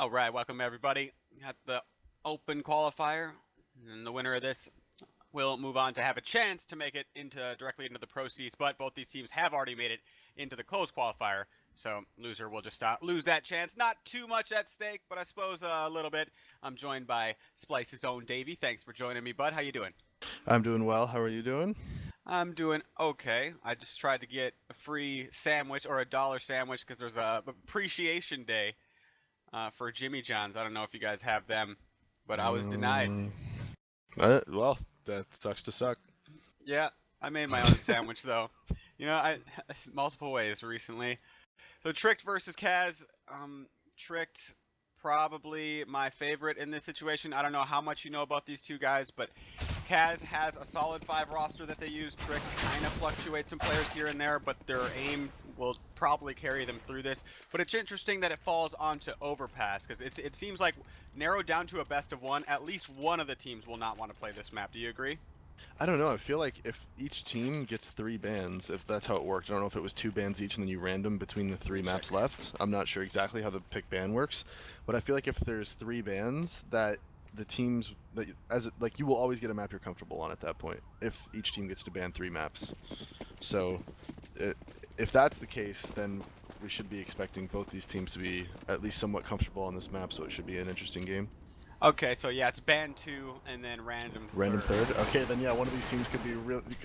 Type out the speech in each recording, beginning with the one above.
All right, welcome everybody. Got the open qualifier, and the winner of this will move on to have a chance to make it directly into the Pro Seas. But both these teams have already made it into the closed qualifier, so loser will just lose that chance. Not too much at stake, but I suppose a little bit. I'm joined by Splice's own Davey. Thanks for joining me, bud. How you doing? I'm doing well. How are you doing? I'm doing okay. I just tried to get a free sandwich or a dollar sandwich because there's a appreciation day for Jimmy John's. I don't know if you guys have them, but I was denied. Mm, well, that sucks to suck. Yeah, I made my own sandwich though. You know, I multiple ways recently. So Tricked versus CAZ. Tricked probably my favorite in this situation. I don't know how much you know about these two guys, but CAZ has a solid 5 roster that they use. Tricked kind of fluctuates some players here and there, but their aim will probably carry them through this. But it's interesting that it falls onto Overpass, because it seems like narrowed down to a best of one, at least one of the teams will not want to play this map. Do you agree? I don't know. I feel like if each team gets 3 bans, if that's how it worked, I don't know if it was 2 bans each and then you random between the 3 maps left. I'm not sure exactly how the pick ban works, but I feel like if there's 3 bans, that the teams that like you will always get a map you're comfortable on at that point if each team gets to ban 3 maps. So if that's the case, then we should be expecting both these teams to be at least somewhat comfortable on this map, so it should be an interesting game. Okay, so yeah, it's ban 2 and then random third. Okay, then yeah, one of these teams could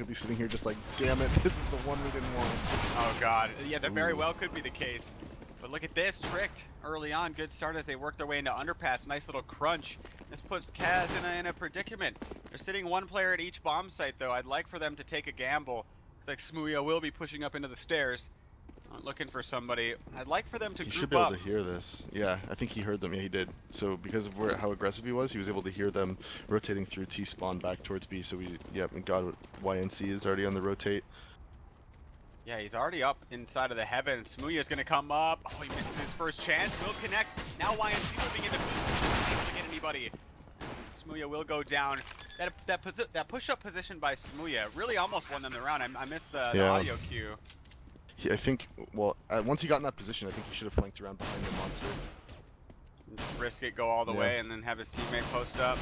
be sitting here just like, damn it, this is the one we didn't want. Oh god, yeah, that very well could be the case. But look at this, Tricked early on, good start as they work their way into Underpass. Nice little crunch. This puts CAZ in a predicament. They're sitting 1 player at each bomb site though. I'd like for them to take a gamble. Looks like Smooya will be pushing up into the stairs. Looking for somebody. I'd like for them to group up. He should be able to hear this. Yeah, I think he heard them. Yeah, he did. So because of how aggressive he was able to hear them rotating through T-spawn back towards B. So and God, YNC is already on the rotate. Yeah, he's already up inside of the heaven. Smooya's gonna come up. Oh, he misses his first chance. Will connect. Now YNC moving into boost. Not able to get anybody. Smooya will go down. That push-up position by Smooya really almost won them the round. I missed the audio cue. I think, well, once he got in that position, I think he should have flanked around behind the monster. Just risk it, go all the way, and then have his teammate post up.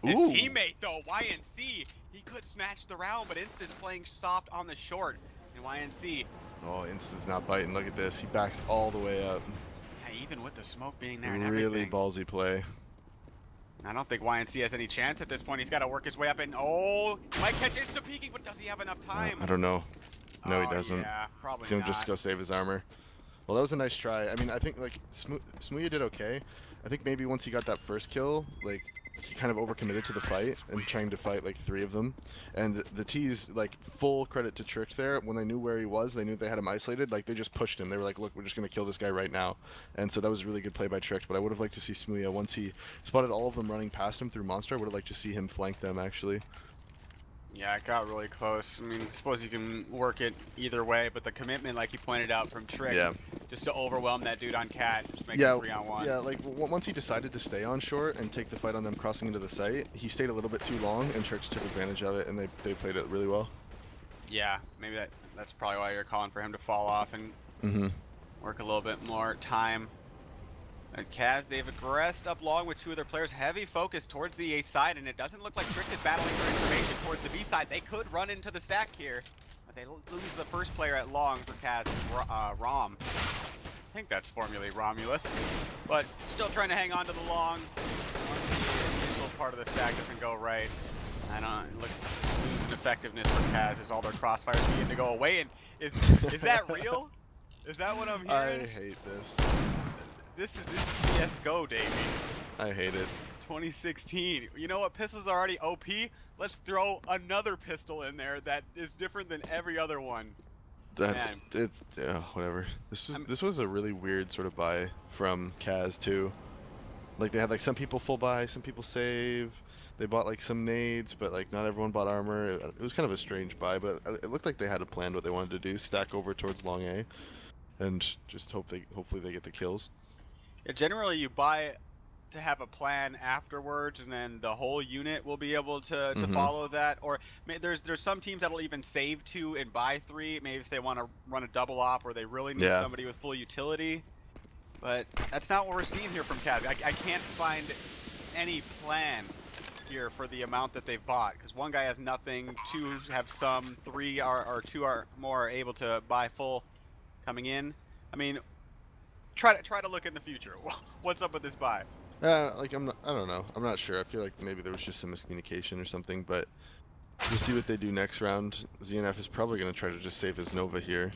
His teammate, though, YNC, he could snatch the round, but Insta's playing soft on the short. And YNC. Oh, Insta's not biting. Look at this. He backs all the way up. Yeah, even with the smoke being there and everything. Really ballsy play. I don't think YNC has any chance at this point. He's got to work his way up, and oh, he might catch Insta peeking, but does he have enough time? I don't know. No, he doesn't. Yeah, probably He's gonna not. just go save his armor. Well, that was a nice try. I mean, I think like Smooya did okay. I think maybe once he got that first kill, like he kind of overcommitted to the fight and trying to fight like 3 of them. And the T's, like, full credit to Tricked there. When they knew where he was, they knew they had him isolated. Like they just pushed him. They were like, look, we're just gonna kill this guy right now. And so that was a really good play by Tricked. But I would have liked to see Smooya once he spotted all of them running past him through Monster. I would have liked to see him flank them actually. Yeah, it got really close. I mean, I suppose you can work it either way, but the commitment, like you pointed out from Trick, just to overwhelm that dude on Cat, just make it 3-on-1. Yeah, like once he decided to stay on short and take the fight on them crossing into the site, he stayed a little bit too long, and Trick took advantage of it, and they played it really well. Yeah, maybe that's probably why you're calling for him to fall off and work a little bit more time. And CAZ, they've aggressed up long with 2 of their players. Heavy focus towards the A side, and it doesn't look like Trick is battling for information towards the B side. They could run into the stack here, but they lose the first player at long for CAZ, Rom. I think that's formally Romulus, but still trying to hang on to the long. Once the initial part of the stack doesn't go right, I don't look losing effectiveness for CAZ as all their crossfires begin to go away. And is that real? Is that what I'm hearing? I hate this. This is CSGO, Davey. I hate it. 2016. You know what? Pistols are already OP. Let's throw another pistol in there that is different than every other one. Whatever. This was a really weird sort of buy from CAZ too. Like they had like some people full buy, some people save. They bought like some nades, but like not everyone bought armor. It was kind of a strange buy, but it looked like they had a plan what they wanted to do. Stack over towards long A, and just hopefully they get the kills. Yeah, generally you buy to have a plan afterwards, and then the whole unit will be able to follow that. Or there's some teams that'll even save 2 and buy 3, maybe if they want to run a double op or they really need somebody with full utility. But that's not what we're seeing here from CAZ. I can't find any plan here for the amount that they've bought, because one guy has nothing, two have some, three are, or two are more able to buy full coming in. I mean, try to look in the future. What's up with this buy? Like I don't know. I'm not sure. I feel like maybe there was just some miscommunication or something, but we'll see what they do next round. ZNF is probably going to try to just save his Nova here.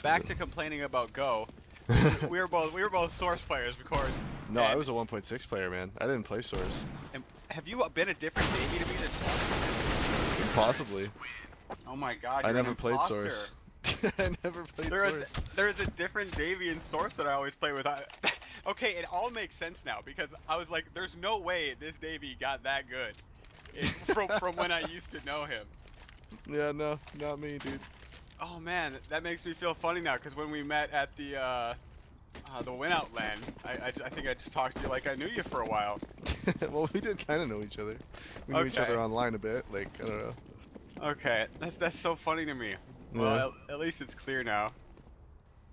Back to complaining about Go. we were both Source players, of course. No, I was a 1.6 player, man. I didn't play Source. And have you been a different Davey to me this Possibly. Oh my god, I you're never played Source. I never played Source. There's a different Davey in Source that I always play with. Okay, it all makes sense now, because I was like, there's no way this Davey got that good from when I used to know him. Yeah, no, not me, dude. Oh man, that makes me feel funny now, because when we met at the win-out LAN, I think I just talked to you like I knew you for a while. Well, we did kind of know each other. We knew each other online a bit, like, I don't know. Okay, that's so funny to me. Well, at least it's clear now.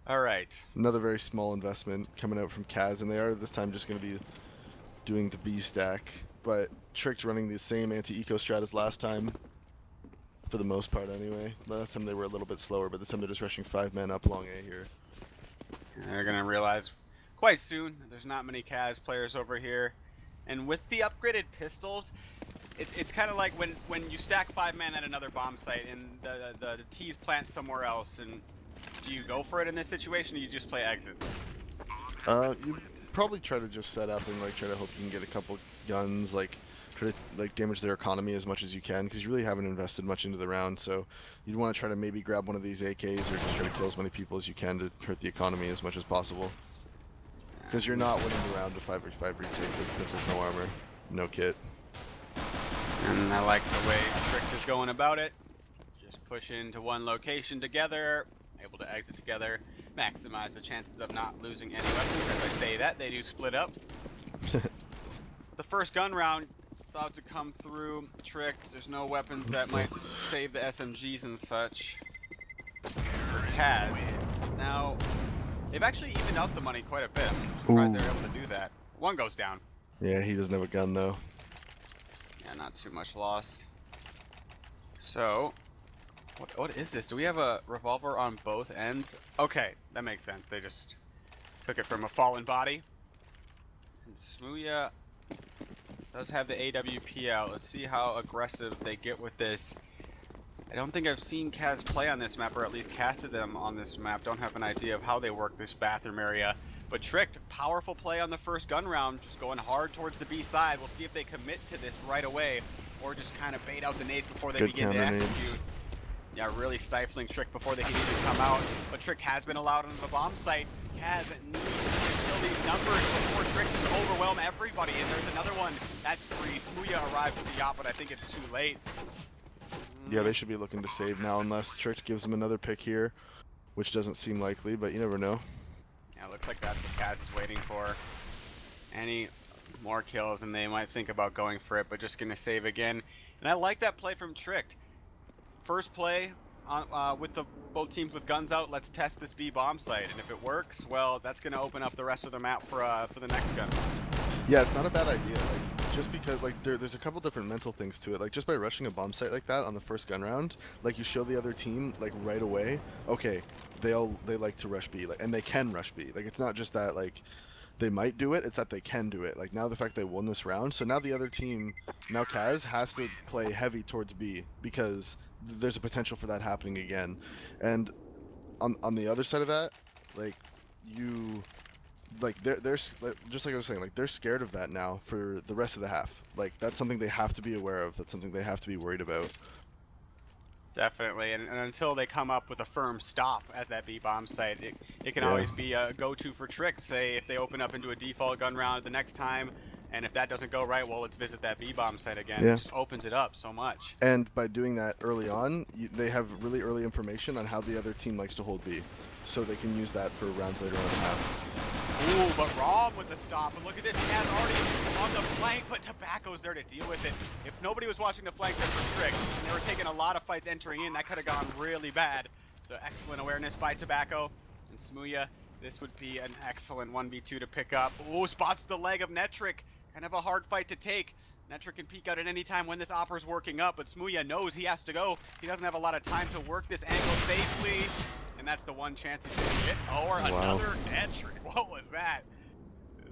Alright. Another very small investment coming out from CAZ, and they are this time just going to be doing the B stack, but Tricked running the same anti-eco strat as last time, for the most part anyway. Last time they were a little bit slower, but this time they're just rushing 5 men up long A here. And they're going to realize quite soon there's not many CAZ players over here, and with the upgraded pistols, it's kind of like when you stack 5 men at another bomb site and the T's plant somewhere else, and do you go for it in this situation, or you just play exits? You probably try to just set up and like try to hope you can get a couple guns, like try to like damage their economy as much as you can, because you really haven't invested much into the round, so you'd want to try to maybe grab one of these AKs or just try to kill as many people as you can to hurt the economy as much as possible. Because you're not winning the round with 5v5 retake with pistols, no armor, no kit. And I like the way Tricked is going about it. Just push into one location together, able to exit together, maximize the chances of not losing any weapons. As I say that, they do split up. The first gun round about to come through. Tricked, there's no weapons that might save the SMGs and such. For CAZ. Now, they've actually evened out the money quite a bit. I'm surprised they were able to do that. One goes down. Yeah, he doesn't have a gun though. Yeah, not too much lost. So, what is this? Do we have a revolver on both ends? Okay, that makes sense. They just took it from a fallen body. And Smooya does have the AWP out. Let's see how aggressive they get with this. I don't think I've seen CAZ play on this map, or at least casted them on this map. Don't have an idea of how they work this bathroom area. But Tricked, powerful play on the first gun round, just going hard towards the B side. We'll see if they commit to this right away, or just kind of bait out the nades before they begin to execute. Yeah, really stifling Tricked before they can even come out. But Tricked has been allowed on the bomb site. CAZ needs to kill these numbers before Tricked can overwhelm everybody. And there's another one that's free. Smooya arrived with the yacht, but I think it's too late. Yeah, they should be looking to save now, unless Tricked gives them another pick here, which doesn't seem likely, but you never know. Yeah, looks like that's what CAZ is waiting for. Any more kills, and they might think about going for it, but just gonna save again. And I like that play from Tricked. First play on, with both teams with guns out. Let's test this B bomb site, and if it works, well, that's gonna open up the rest of the map for the next gun. Yeah, it's not a bad idea. Like, just because like there's a couple different mental things to it. Like just by rushing a bomb site like that on the first gun round, like you show the other team like right away, okay, they like to rush B, like, and they can rush B. Like it's not just that like they might do it, it's that they can do it. Like now the fact they won this round, so now the other team, now CAZ has to play heavy towards B because there's a potential for that happening again. And on the other side of that, like they're just like I was saying, like they're scared of that now for the rest of the half. Like that's something they have to be aware of. That's something they have to be worried about. Definitely, and until they come up with a firm stop at that B bomb site, it can always be a go-to for Tricked. Say if they open up into a default gun round the next time, and if that doesn't go right, well, let's visit that B bomb site again. Yeah. It just opens it up so much. And by doing that early on, they have really early information on how the other team likes to hold B, so they can use that for rounds later on in the half. Ooh, but Rom with the stop, and look at this, CAZ already on the flank, but Tobacco's there to deal with it. If nobody was watching the flank there for Tricked, and they were taking a lot of fights entering in, that could have gone really bad. So excellent awareness by Tobacco, and Smooya This would be an excellent 1v2 to pick up. Oh, spots the leg of Netric. Kind of a hard fight to take. Netric can peek out at any time when this Opera's working up, but Smooya knows he has to go. He doesn't have a lot of time to work this angle safely. And that's the one chance he's gonna get. Or another Netric. What was that?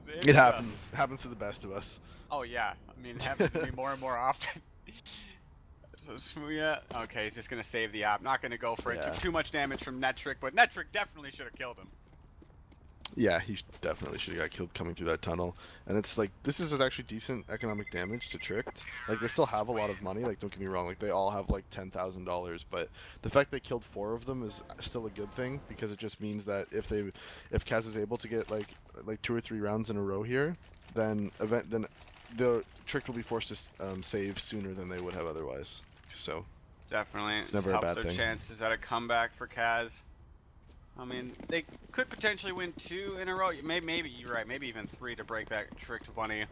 It happens. Happens to the best of us. Oh yeah. I mean, it happens to me more and more often. So Smooya, okay, he's just gonna save the op. Not gonna go for it. Took too much damage from Netric, but Netric definitely should have killed him. Yeah, he definitely should have got killed coming through that tunnel. And it's like, this is actually decent economic damage to Tricked. Like, they still have a lot of money, like, don't get me wrong, like, they all have, like, $10,000, but the fact they killed 4 of them is still a good thing, because it just means that if CAZ is able to get, like 2 or 3 rounds in a row here, then the Tricked will be forced to save sooner than they would have otherwise. So, definitely. It's never a helps bad their thing. chances at a comeback for CAZ. I mean, they could potentially win 2 in a row. Maybe you're right. Maybe even 3 to break that Tricked 20.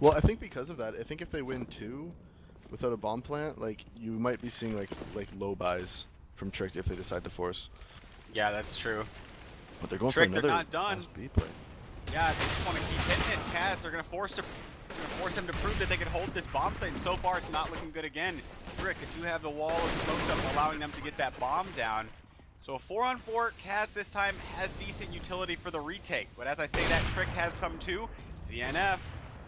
Well, I think because of that, I think if they win 2 without a bomb plant, like, you might be seeing like low buys from Tricked if they decide to force. Yeah, that's true. But they're going Tricked, for another they're not done. B play. Yeah, they just want to keep hitting it. CAZ, they're gonna force them to prove that they can hold this bomb site, and so far it's not looking good again. Tricked, they do have the wall of smoke up, allowing them to get that bomb down. So a 4-on-4, CAZ this time has decent utility for the retake. But as I say that, Tricked has some too. ZNF,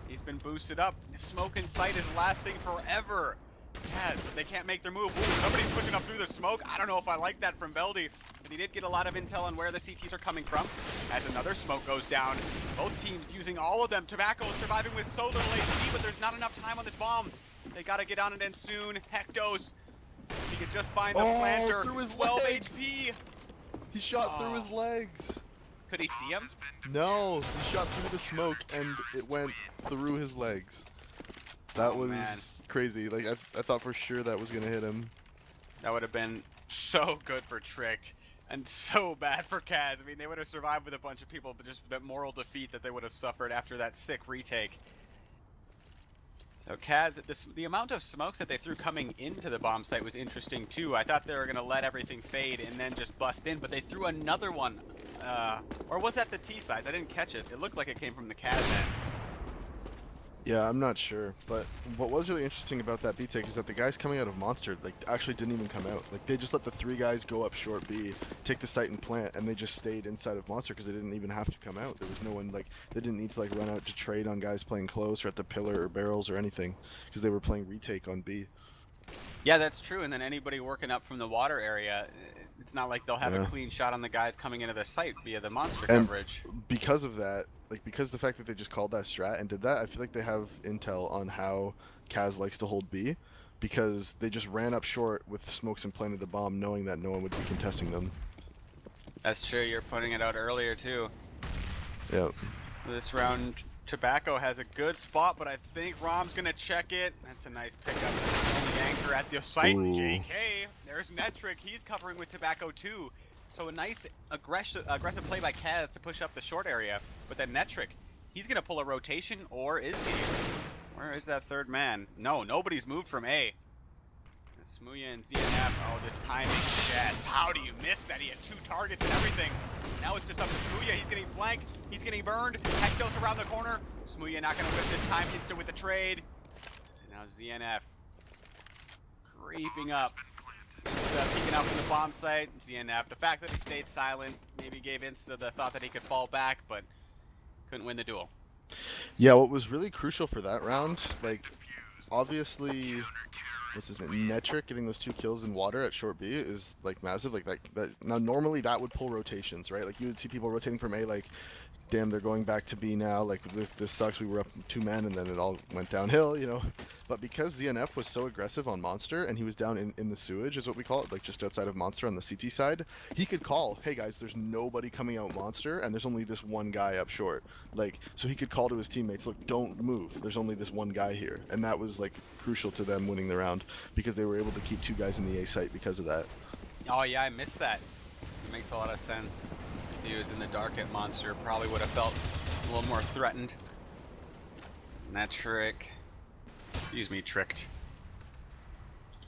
he's been boosted up. The smoke in sight is lasting forever. CAZ, they can't make their move. Ooh, somebody's pushing up through the smoke. I don't know if I like that from Veldy, but he did get a lot of intel on where the CTs are coming from. As another smoke goes down, both teams using all of them. Tobacco is surviving with so little HP, but there's not enough time on this bomb. They gotta get on it in soon. Hectos, he could just find the planter. Through his 12 legs. HP. He shot through his legs. Could he see him? No, he shot through the smoke and it went through his legs. That was crazy. Like, I thought for sure that was gonna hit him. That would have been so good for Tricked and so bad for CAZ. I mean, they would have survived with a bunch of people, but just that moral defeat that they would have suffered after that sick retake. So CAZ, the amount of smokes that they threw coming into the bomb site was interesting too. I thought they were going to let everything fade and then just bust in, but they threw another one. Or was that the T sides? I didn't catch it. It looked like it came from the CAZ end. Yeah, I'm not sure, but what was really interesting about that B take is that the guys coming out of Monster, like, actually didn't even come out. Like, they just let the 3 guys go up short B, take the site and plant, and they just stayed inside of Monster because they didn't even have to come out. There was no one, like, they didn't need to, like, run out to trade on guys playing close or at the pillar or barrels or anything because they were playing retake on B. Yeah, that's true, and then anybody working up from the water area, it's not like they'll have a clean shot on the guys coming into the site via the Monster coverage. Because of that, like, because the fact that they just called that strat and did that, I feel like they have intel on how CAZ likes to hold B, because they just ran up short with smokes and planted the bomb knowing that no one would be contesting them. That's true, you're putting it out earlier too. Yep. This round, Tobacco has a good spot, but I think Rom's gonna check it. That's a nice pickup. That's the anchor at the site. Ooh. JK, there's Netric. He's covering with Tobacco too. So a nice aggressive play by CAZ to push up the short area. But then Netric, he's gonna pull a rotation, or is he? Where is that third man? No, nobody's moved from A. Smooya and ZNF. Oh, this timing, Chad. How do you miss that? He had 2 targets and everything. Now it's just up to Smooya. He's getting flanked. He's getting burned. Hectos around the corner. Smooya not going to whip this time. Instant with the trade. And now ZNF creeping up. Peeking out from the bomb site. ZNF. The fact that he stayed silent maybe gave Insta the thought that he could fall back, but couldn't win the duel. Yeah, what was really crucial for that round, like, obviously, what's his name? Netric getting those 2 kills in water at short B is, like, massive. Like that. Now, normally that would pull rotations, right? Like, you would see people rotating from A, like, damn, they're going back to B now. Like, this sucks. We were up 2 men, and then it all went downhill, you know? But because ZNF was so aggressive on Monster, and he was down in the sewage, is what we call it, like, just outside of Monster on the CT side, he could call, hey, guys, there's nobody coming out Monster, and there's only this one guy up short. Like, so he could call to his teammates, look, don't move. There's only this one guy here. And that was, like, crucial to them winning the round, because they were able to keep 2 guys in the A site because of that. Oh, yeah, I missed that. It makes a lot of sense. If he was in the dark at Monster, probably would have felt a little more threatened. And that Trick, excuse me, Tricked.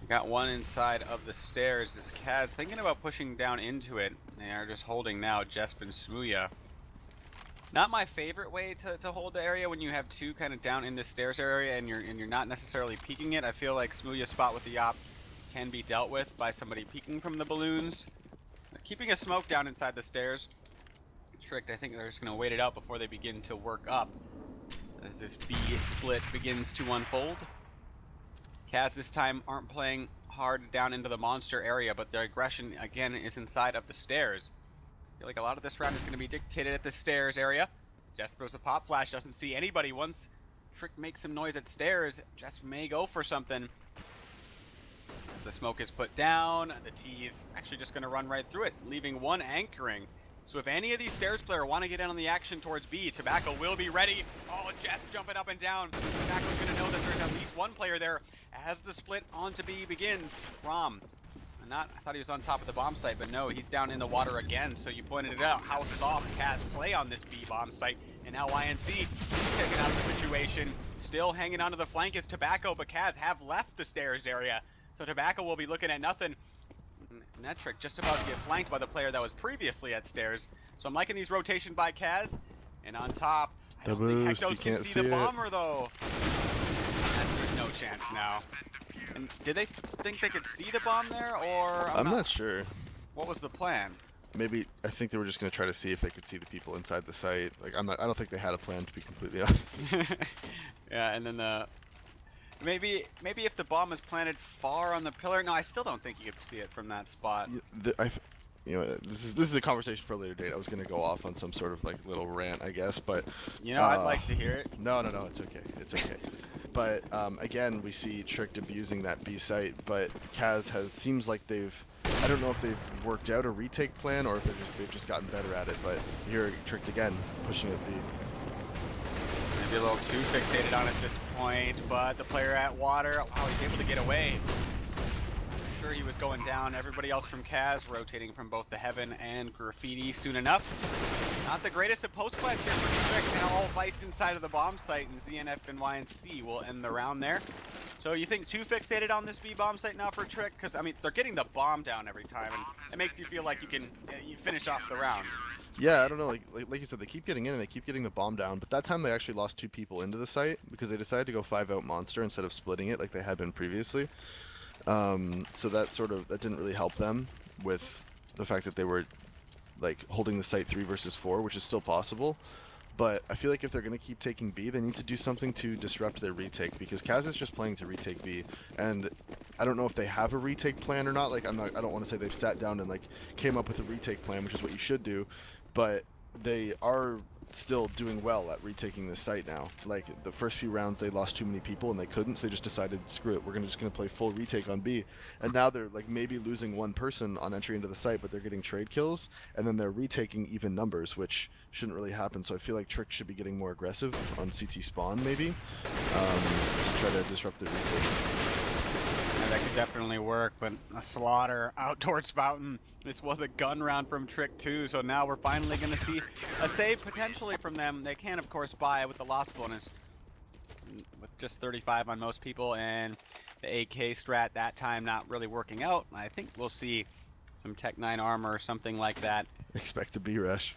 Got one inside of the stairs. It's CAZ thinking about pushing down into it. They are just holding now, Jesp and Smooya. Not my favorite way to hold the area when you have two kind of down in the stairs area and you're not necessarily peeking it. I feel like Smooya's spot with the op can be dealt with by somebody peeking from the balloons. Keeping a smoke down inside the stairs. Tricked, I think they're just going to wait it out before they begin to work up as this B split begins to unfold. CAZ this time aren't playing hard down into the monster area, but their aggression again is inside of the stairs. I feel like a lot of this round is going to be dictated at the stairs area. Jess throws a pop flash, doesn't see anybody. Once Trick makes some noise at stairs, Jess may go for something. The smoke is put down. The T is actually just going to run right through it, leaving one anchoring. So if any of these stairs players want to get in on the action towards B, Tobacco will be ready. Oh, Jess jumping up and down. Tobacco's going to know that there's at least one player there as the split onto B begins. Rom. I thought he was on top of the bomb site, but no, he's down in the water again. So you pointed it out. House is off. CAZ play on this B bomb site. And now YNC is taking out the situation. Still hanging onto the flank is Tobacco, but CAZ have left the stairs area. So Tobacco will be looking at nothing. And that Trick just about to get flanked by the player that was previously at stairs. So I'm liking these rotation by CAZ. And on top, I don't think Hectos can see the bomber though. There's no chance now. And did they think they could see the bomb there, or I'm not sure. What was the plan? Maybe I think they were just gonna try to see if they could see the people inside the site. Like I don't think they had a plan, to be completely honest. Yeah, and then maybe if the bomb is planted far on the pillar. No, I still don't think you could see it from that spot. You know, this is a conversation for a later date. I was gonna go off on some sort of like little rant, I guess, but you know, I'd like to hear it. No, it's okay. It's okay. But again, we see Tricked abusing that B site, but CAZ seems like I don't know if they've worked out a retake plan or if they've just gotten better at it. But here, Tricked again, pushing at B. Maybe a little too fixated on it at this point, but the player at water, wow, he's able to get away. I'm sure he was going down. Everybody else from CAZ rotating from both the Heaven and Graffiti soon enough. Not the greatest of post-plants here for Trick, now all Vice inside of the bomb site, and ZNF and YNC will end the round there. So you think too fixated on this B bomb site now for Trick? Because, I mean, they're getting the bomb down every time, and it makes you feel like you finish off the round. Yeah, I don't know, like you said, they keep getting in and they keep getting the bomb down, but that time they actually lost 2 people into the site because they decided to go 5-out monster instead of splitting it like they had been previously. So that didn't really help them with the fact that they were like holding the site 3 versus 4, which is still possible. But I feel like if they're going to keep taking B, they need to do something to disrupt their retake, because CAZ is just playing to retake B, and I don't know if they have a retake plan or not. Like I don't want to say they've sat down and like came up with a retake plan, which is what you should do, but they are still doing well at retaking this site now. Like the first few rounds they lost too many people and they couldn't, so they just decided, screw it, we're just gonna play full retake on B. And now they're like maybe losing 1 person on entry into the site, but they're getting trade kills, and then they're retaking even numbers, which shouldn't really happen. So I feel like Trick should be getting more aggressive on CT spawn maybe, to try to disrupt the retake. Yeah, that could definitely work, but a slaughter out towards Fountain. This was a gun round from Trick too, so now we're finally going to see a save potentially from them. They can, of course, buy with the loss bonus with just 35 on most people, and the AK strat that time not really working out. I think we'll see some Tech 9 armor or something like that. Expect a B rush.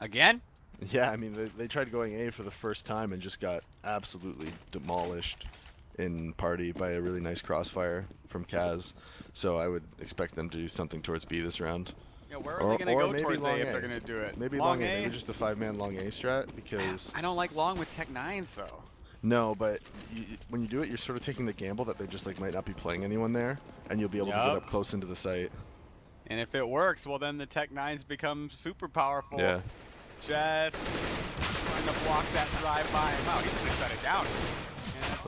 Again? Yeah, I mean, they tried going A for the first time and just got absolutely demolished in party by a really nice crossfire from CAZ. So I would expect them to do something towards B this round. Yeah, where are they going to go towards A if they're going to do it? Maybe long A. Maybe just a 5-man long A strat, because I don't like long with Tech 9s though. No, but when you do it, you're sort of taking the gamble that they just like might not be playing anyone there, and you'll be able to get up close into the site. And if it works, well then the Tech 9s become super powerful. Yeah. Just trying to block that drive-by. Wow, he's going to shut it down.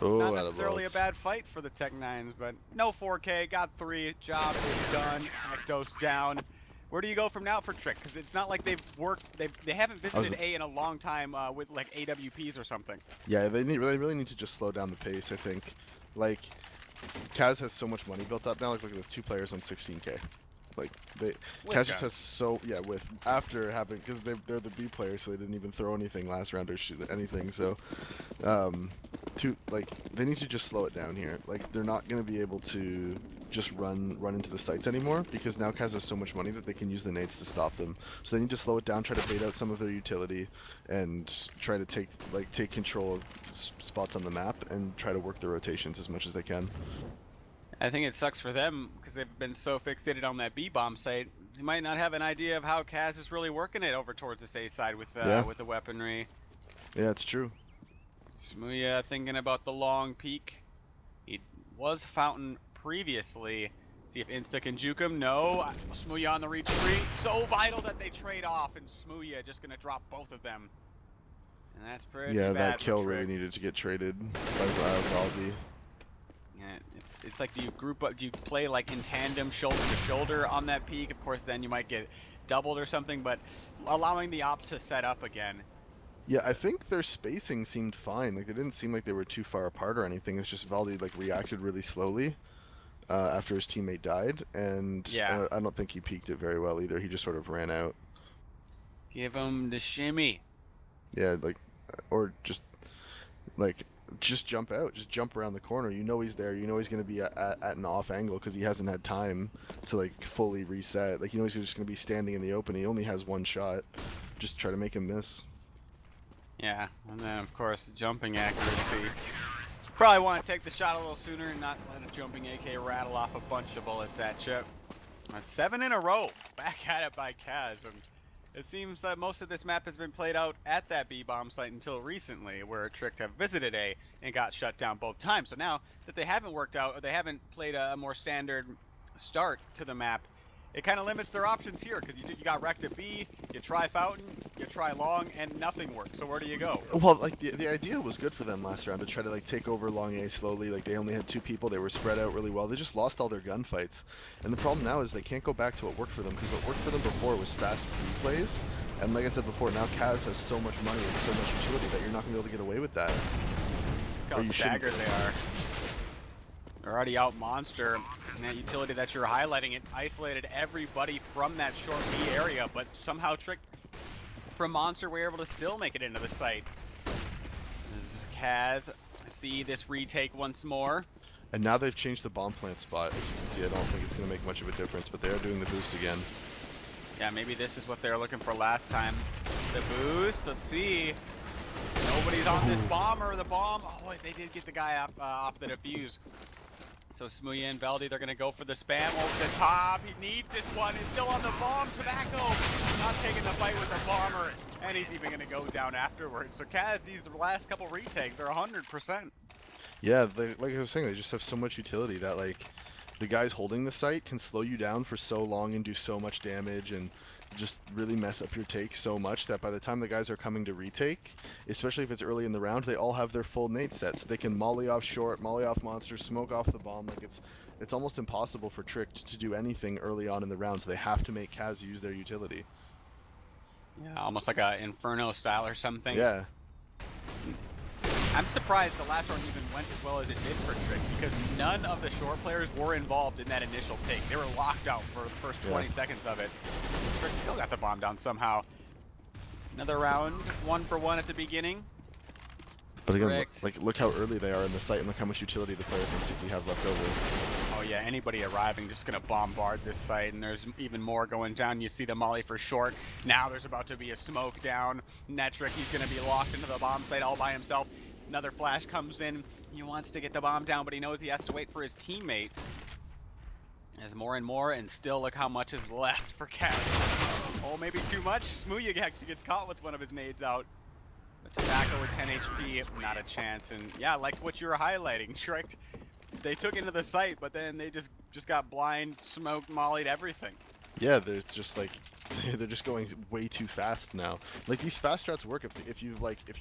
Not necessarily a bad fight for the Tech 9s, but no 4K, got 3, job is done, Hectos down. Where do you go from now for Trick? Because it's not like they've worked, they haven't visited A in a long time with like AWPs or something. Yeah, they really need to just slow down the pace, I think. Like, CAZ has so much money built up now, like look at those 2 players on 16K. Like CAZ just has so after having, because they're the B players, so they didn't even throw anything last round or shoot anything. So they need to just slow it down here. Like, they're not going to be able to just run into the sites anymore, because now CAZ has so much money that they can use the nades to stop them. So they need to slow it down, try to bait out some of their utility, and try to take control of spots on the map and try to work the rotations as much as they can. I think it sucks for them because they've been so fixated on that B-bomb site. They might not have an idea of how CAZ is really working it over towards this A side with the weaponry. Yeah, it's true. Smooya thinking about the long peek. He was Fountain previously. See if Insta can juke him. No. Smooya on the retreat. So vital that they trade off, and Smooya just gonna drop both of them. And that's pretty bad. That kill really needed to get traded by Valdi. Yeah, it's like, do you group up? Do you play like in tandem, shoulder to shoulder on that peak? Of course, then you might get doubled or something. But allowing the op to set up again. Yeah, I think their spacing seemed fine. Like, they didn't seem like they were too far apart or anything. It's just Valdi like reacted really slowly after his teammate died, and I don't think he peaked it very well either. He just sort of ran out. Give him the shimmy. Yeah, like, or just jump out, just jump around the corner. You know he's there. You know he's going to be at an off angle because he hasn't had time to like fully reset. Like, you know he's just going to be standing in the open. He only has one shot. Just try to make him miss. Yeah, and then of course jumping accuracy. Probably want to take the shot a little sooner and not let a jumping AK rattle off a bunch of bullets at you. 7 in a row, back at it by CAZ, and it seems that most of this map has been played out at that B-bomb site until recently, where Tricked have visited A and got shut down both times. So now that they haven't worked out, or they haven't played a more standard start to the map, it kind of limits their options here, because you got wrecked at B, you try Fountain, you try Long, and nothing works. So where do you go? Well, like, the idea was good for them last round to try to like take over Long A slowly. Like, they only had 2 people, they were spread out really well. They just lost all their gunfights, and the problem now is they can't go back to what worked for them, because what worked for them before was fast free plays. And like I said before, now CAZ has so much money and so much utility that you're not gonna be able to get away with that. Look how staggered they are. They're already out monster, and that utility that you're highlighting, it isolated everybody from that short B area, but somehow Trick from monster were able to still make it into the site. This is CAZ. I see this retake once more. And now they've changed the bomb plant spot. As you can see, I don't think it's going to make much of a difference, but they are doing the boost again. Yeah, maybe this is what they were looking for last time. The boost, let's see. Nobody's on this bomber. The bomb, oh, they did get the guy off the defuse. So Smooya and Valdi, they're going to go for the spam over the top. He needs this one. He's still on the bomb. Tobacco not taking the fight with the bomber. And he's even going to go down afterwards. So CAZ, these last couple retakes, they're 100%. Yeah, like I was saying, they just have so much utility that, like, the guys holding the site can slow you down for so long and do so much damage and just really mess up your take so much that by the time the guys are coming to retake, especially if it's early in the round, they all have their full nade set, so they can molly off short, molly off monster, smoke off the bomb. Like, it's almost impossible for Tricked to do anything early on in the round, so they have to make CAZ use their utility. Yeah, almost like a Inferno style or something. Yeah. I'm surprised the last round even went as well as it did for Trick, because none of the short players were involved in that initial take. They were locked out for the first 20 seconds of it. Trick still got the bomb down somehow. Another round, 1 for 1 at the beginning. But again, like, look how early they are in the site, and look how much utility the players in CT have left over. Oh yeah, anybody arriving just gonna bombard this site, and there's even more going down. You see the molly for short. Now there's about to be a smoke down. Netrick, he's gonna be locked into the bomb site all by himself. Another flash comes in. He wants to get the bomb down, but he knows he has to wait for his teammate. There's more and more, and still look how much is left for CAZ. Oh, maybe too much. Smooya actually gets caught with one of his nades out. But Tobacco with 10 HP, not a chance. And yeah, like what you were highlighting, Tricked. They took into the site, but then they just got blind, smoked, mollied everything. Yeah, they're just like, they're just going way too fast now. Like, these fast strats work if you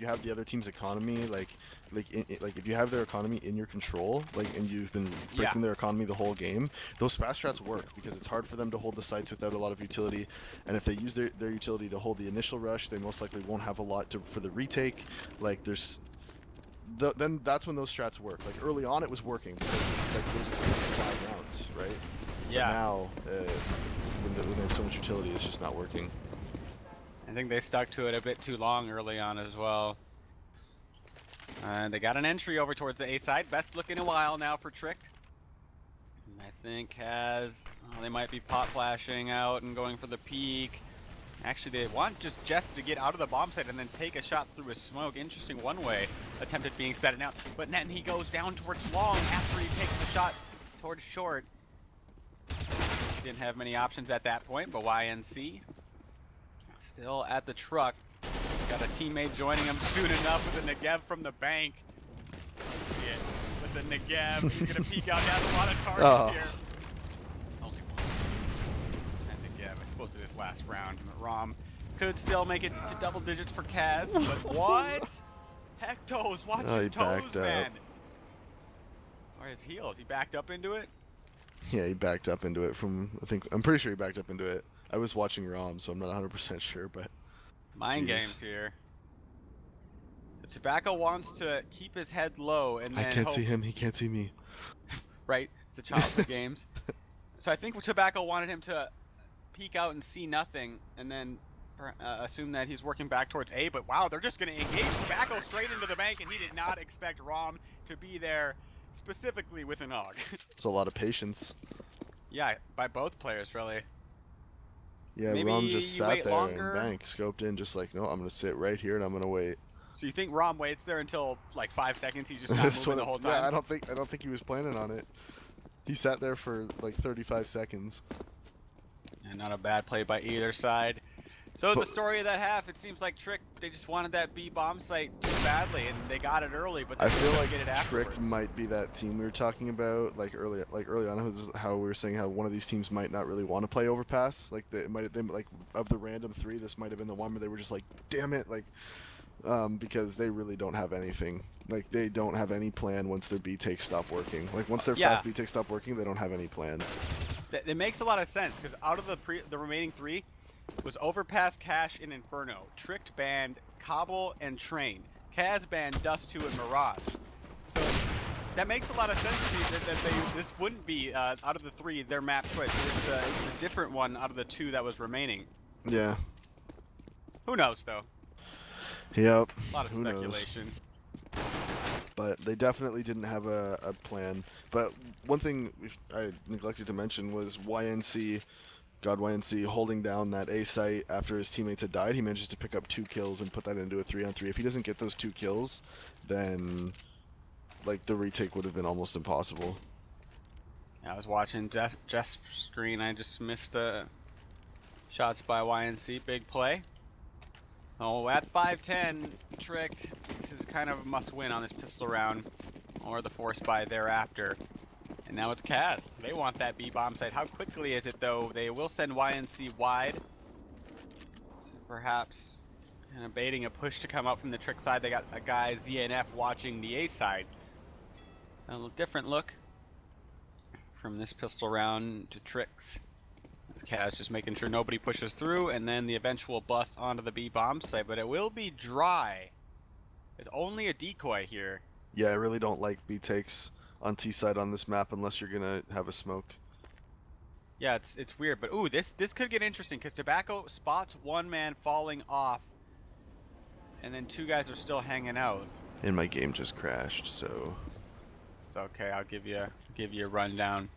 have the other team's economy, like if you have their economy in your control, like, and you've been breaking their economy the whole game. Those fast strats work because it's hard for them to hold the sites without a lot of utility, and if they use their utility to hold the initial rush, they most likely won't have a lot for the retake. Like, then that's when those strats work. Like, early on it was working because like those 5 rounds, right? Yeah. But now when they have so much utility, it's just not working. I think they stuck to it a bit too long early on as well. They got an entry over towards the A side. Best look in a while now for Tricked. And I think CAZ, they might be pot flashing out and going for the peak. Actually, they want just Jeff to get out of the bomb site and then take a shot through a smoke. Interesting one-way attempt at being set out. But then he goes down towards long after he takes the shot towards short. Didn't have many options at that point, but YNC still at the truck. Got a teammate joining him soon enough with a Negev from the bank. Yeah, with the Negev, he's gonna peek out. He has a lot of targets here. Only one. And Negev, I suppose it is last round. Rom could still make it to double digits for CAZ, but what? Hectos, watch your toes, man. Or his heels, he backed up into it? Yeah, he backed up into it from, I'm pretty sure he backed up into it. I was watching Rom, so I'm not 100% sure, but... Mind games here. The Tobacco wants to keep his head low and then I can't see him, he can't see me. Right, the childhood games. So I think Tobacco wanted him to peek out and see nothing and then assume that he's working back towards A, but wow, they're just going to engage Tobacco straight into the bank, and he did not expect Rom to be there specifically with an AUG. It's a lot of patience. Yeah, by both players, really. Yeah, Maybe Rom just sat there longer. and bank, scoped in, just like, no, I'm going to sit right here and I'm going to wait. So you think Rom waits there until like 5 seconds? He's just not moving the whole time? Yeah, I don't think he was planning on it. He sat there for like 35 seconds. And not a bad play by either side. So the story of that half, it seems like Trick, they just wanted that B bomb site too badly, and they got it early, but they I feel like get it afterwards. Trick might be that team we were talking about, like early on, how we were saying how one of these teams might not really want to play Overpass. Like they like of the random 3, this might have been the one where they were just like, damn it, like, because they really don't have anything. Like they don't have any plan once their B takes stop working. Like once their fast B takes stop working, they don't have any plan. It makes a lot of sense because out of the remaining 3. Was Overpass, Cash, and Inferno. Tricked banned Cobble and Train. CAZ banned Dust 2 and Mirage. So that makes a lot of sense to me that this wouldn't be, out of the 3, their map choice. It's a different one out of the 2 that was remaining. Yeah. Who knows, though? Yep. A lot of speculation. But they definitely didn't have a plan. But one thing I neglected to mention was YNC... YNC holding down that A site after his teammates had died. He manages to pick up 2 kills and put that into a 3-on-3. If he doesn't get those 2 kills, then like the retake would have been almost impossible. I was watching Jeff's screen. I just missed the shots by YNC. Big play. Oh, at 5-10, Trick. This is kind of a must-win on this pistol round, or the force buy thereafter. And now it's CAZ. They want that B bomb site. How quickly is it though? They will send YNC wide. So perhaps kind of baiting a push to come up from the Trick side. They got a guy ZNF watching the A side. A little different look from this pistol round to Tricks. As CAZ just making sure nobody pushes through, and then the eventual bust onto the B bomb site. But it will be dry. There's only a decoy here. Yeah, I really don't like B takes on T side on this map unless you're gonna have a smoke. Yeah, it's weird, but ooh, this could get interesting because Tobacco spots 1 man falling off, and then 2 guys are still hanging out. And my game just crashed, so it's okay. I'll give you a rundown.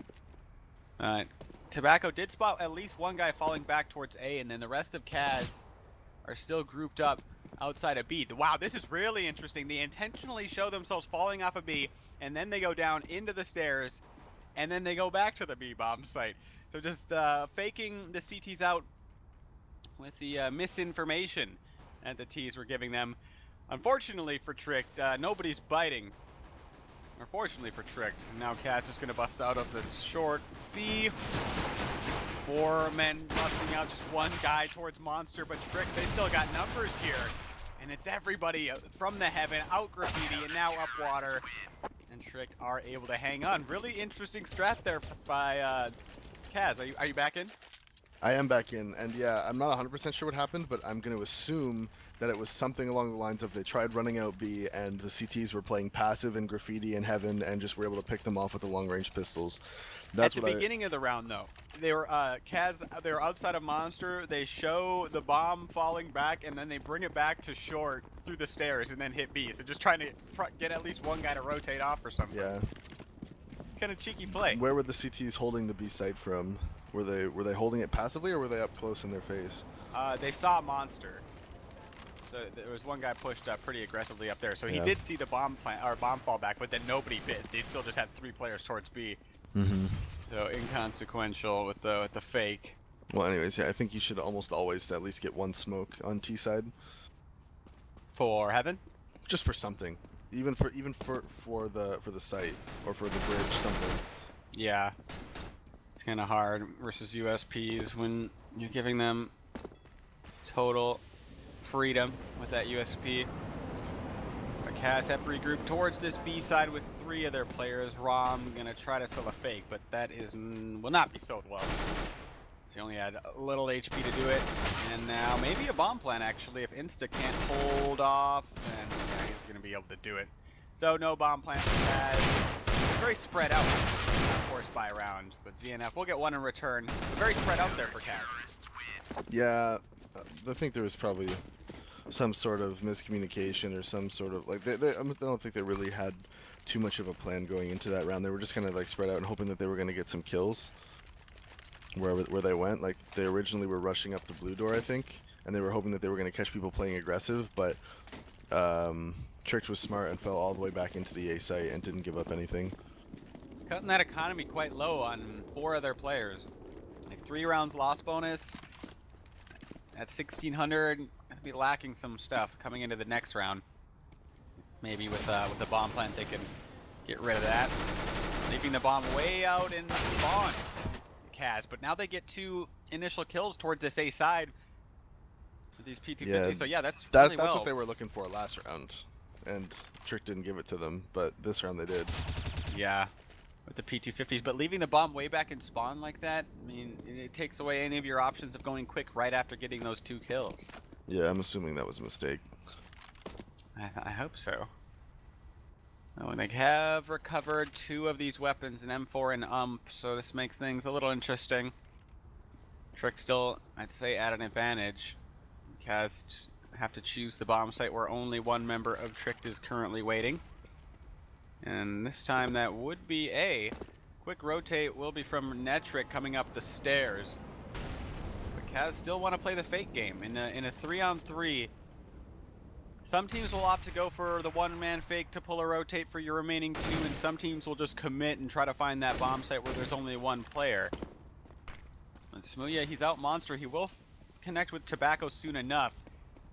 Tobacco did spot at least 1 guy falling back towards A, and then the rest of CAZ are still grouped up outside of B. Wow, this is really interesting. They intentionally show themselves falling off of B, and then they go down into the stairs, and then they go back to the B bomb site. So just faking the CTs out with the misinformation that the Ts were giving them. Unfortunately for Tricked, nobody's biting. Or fortunately for Tricked, now CAZ is going to bust out of this short B. 4 men busting out, just 1 guy towards Monster, but Tricked, they still got numbers here. And it's everybody from the heaven, out graffiti, and now up water. And Tricked are able to hang on. Really interesting strat there by CAZ. Are you back in? I am back in, and yeah, I'm not 100% sure what happened, but I'm going to assume that it was something along the lines of they tried running out B and the CTs were playing passive and graffiti and heaven and just were able to pick them off with the long range pistols. That's at the beginning of the round, though, they were CAZ. They were outside of Monster. They show the bomb falling back, and then they bring it back to short through the stairs, and then hit B. So just trying to get at least one guy to rotate off or something. Yeah. Kind of cheeky play. Where were the CTs holding the B site from? Were they holding it passively, or were they up close in their face? They saw Monster. So there was one guy pushed up pretty aggressively up there. So he did see the bomb fall back, but then nobody bit. They still just had 3 players towards B. So inconsequential with the fake. Well, anyways, yeah, I think you should almost always at least get one smoke on T side. For heaven? Just for something, even for the site or for the bridge, something. Yeah, it's kind of hard versus USPs when you're giving them total freedom with that USP. CAZ have regrouped towards this B side with 3 of their players. Rom gonna try to sell a fake, but that will not be sold well. He only had a little HP to do it, and now maybe a bomb plant actually. If Insta can't hold off, then yeah, he's gonna be able to do it. So no bomb plant for CAZ. Very spread out, forced by round, but ZNF will get one in return. Very spread out there for CAZ. Yeah, I think there was probably some sort of miscommunication or some sort of like I don't think they really had too much of a plan going into that round. They were just kind of like spread out and hoping that they were going to get some kills where they went. Like they originally were rushing up the blue door, I think, and they were hoping that they were going to catch people playing aggressive, but Tricked was smart and fell all the way back into the A site and didn't give up anything. Cutting that economy quite low on 4 of their players. Like 3 rounds loss bonus at 1600. Gonna be lacking some stuff coming into the next round. Maybe with the bomb plant they can get rid of that, leaving the bomb way out in spawn. CAZ, but now they get 2 initial kills towards this A side with these P250. Yeah, so yeah, that's what they were looking for last round, and Trick didn't give it to them, but this round they did. Yeah, with the P250s, but leaving the bomb way back in spawn like that, I mean, it takes away any of your options of going quick right after getting those 2 kills. Yeah, I'm assuming that was a mistake. I hope so. Oh, and they have recovered 2 of these weapons, an M4 and UMP, so this makes things a little interesting. Trick still, I'd say, at an advantage. CAZ just have to choose the bomb site where only one member of Trick is currently waiting. And this time that would be A. Quick rotate will be from Netrick coming up the stairs. But CAZ still want to play the fake game. In a 3-on-3, some teams will opt to go for the one-man fake to pull a rotate for your remaining 2, and some teams will just commit and try to find that bomb site where there's only 1 player. And Smulia, he's out Monster. He will connect with Tobacco soon enough.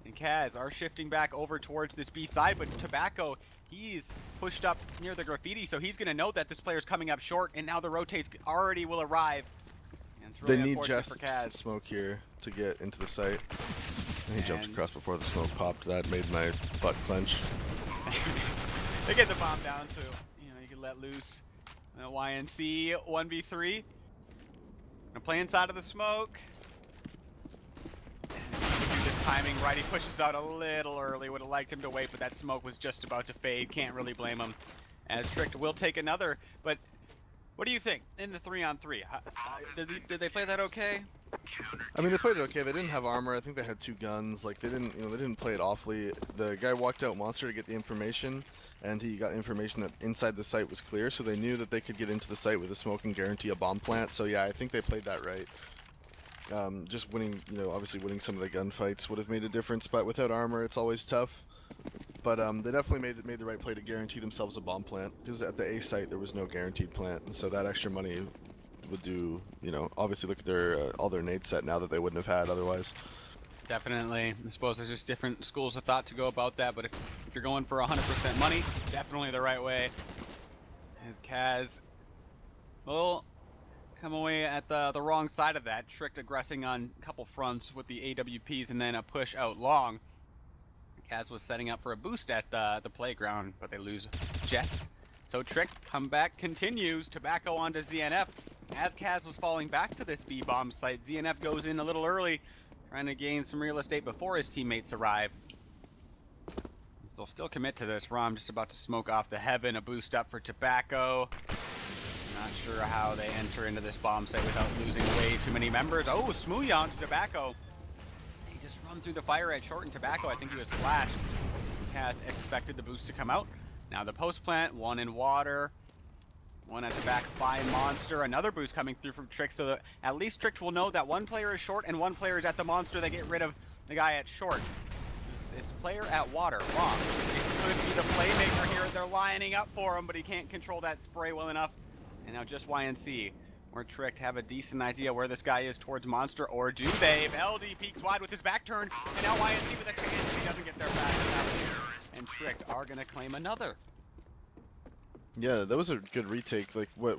And CAZ are shifting back over towards this B side, but Tobacco, he's pushed up near the graffiti, so he's going to know that this player's coming up short, and now the rotates already will arrive. And it's really they need unfortunate just for CAZ. smoke here to get into the site. And he jumped across before the smoke popped. That made my butt clench. They get the bomb down, so you can let loose. YNC 1v3. Gonna play inside of the smoke. This timing right, he pushes out a little early. Would have liked him to wait, but that smoke was just about to fade. Can't really blame him. As Tricked will take another, but what do you think in the 3-on-3? Did they play that okay? I mean, they played it okay. They didn't have armor. I think they had 2 guns. Like they didn't play it awfully. The guy walked out Monster to get the information, and he got information that inside the site was clear, so they knew that they could get into the site with a smoke and guarantee a bomb plant. So yeah, I think they played that right. Just winning, obviously winning some of the gunfights would have made a difference, but without armor, it's always tough. But they definitely made the right play to guarantee themselves a bomb plant, because at the A site there was no guaranteed plant, and so that extra money would do, obviously look at their all their nades set now that they wouldn't have had otherwise. Definitely. I suppose there's just different schools of thought to go about that, but if you're going for 100% money, definitely the right way. As CAZ will come away at the wrong side of that. Tricked aggressing on a couple fronts with the AWPs and then a push out long. CAZ was setting up for a boost at the playground, but they lose Jesp. So Trick comeback continues. Tobacco onto ZNF. As CAZ was falling back to this B-bomb site, ZNF goes in a little early, trying to gain some real estate before his teammates arrive. They'll still commit to this. Rom just about to smoke off the heaven. A boost up for Tobacco. Not sure how they enter into this bomb site without losing way too many members. Oh, Smooya onto Tobacco. He just run through the fire at short, and Tobacco, I think he was flashed. CAZ expected the boost to come out. Now the post plant, one in water. One at the back by Monster. Another boost coming through from Trick, so that at least Trick will know that one player is short and one player is at the Monster. They get rid of the guy at short. It's player at water. Wrong. It could be the playmaker here. They're lining up for him, but he can't control that spray well enough. And now just YNC or Trick have a decent idea where this guy is towards Monster, or do they? LD peeks wide with his back turn, and now YNC with a chance. He doesn't get there fast enough. And Trick are going to claim another. Yeah, that was a good retake. Like, what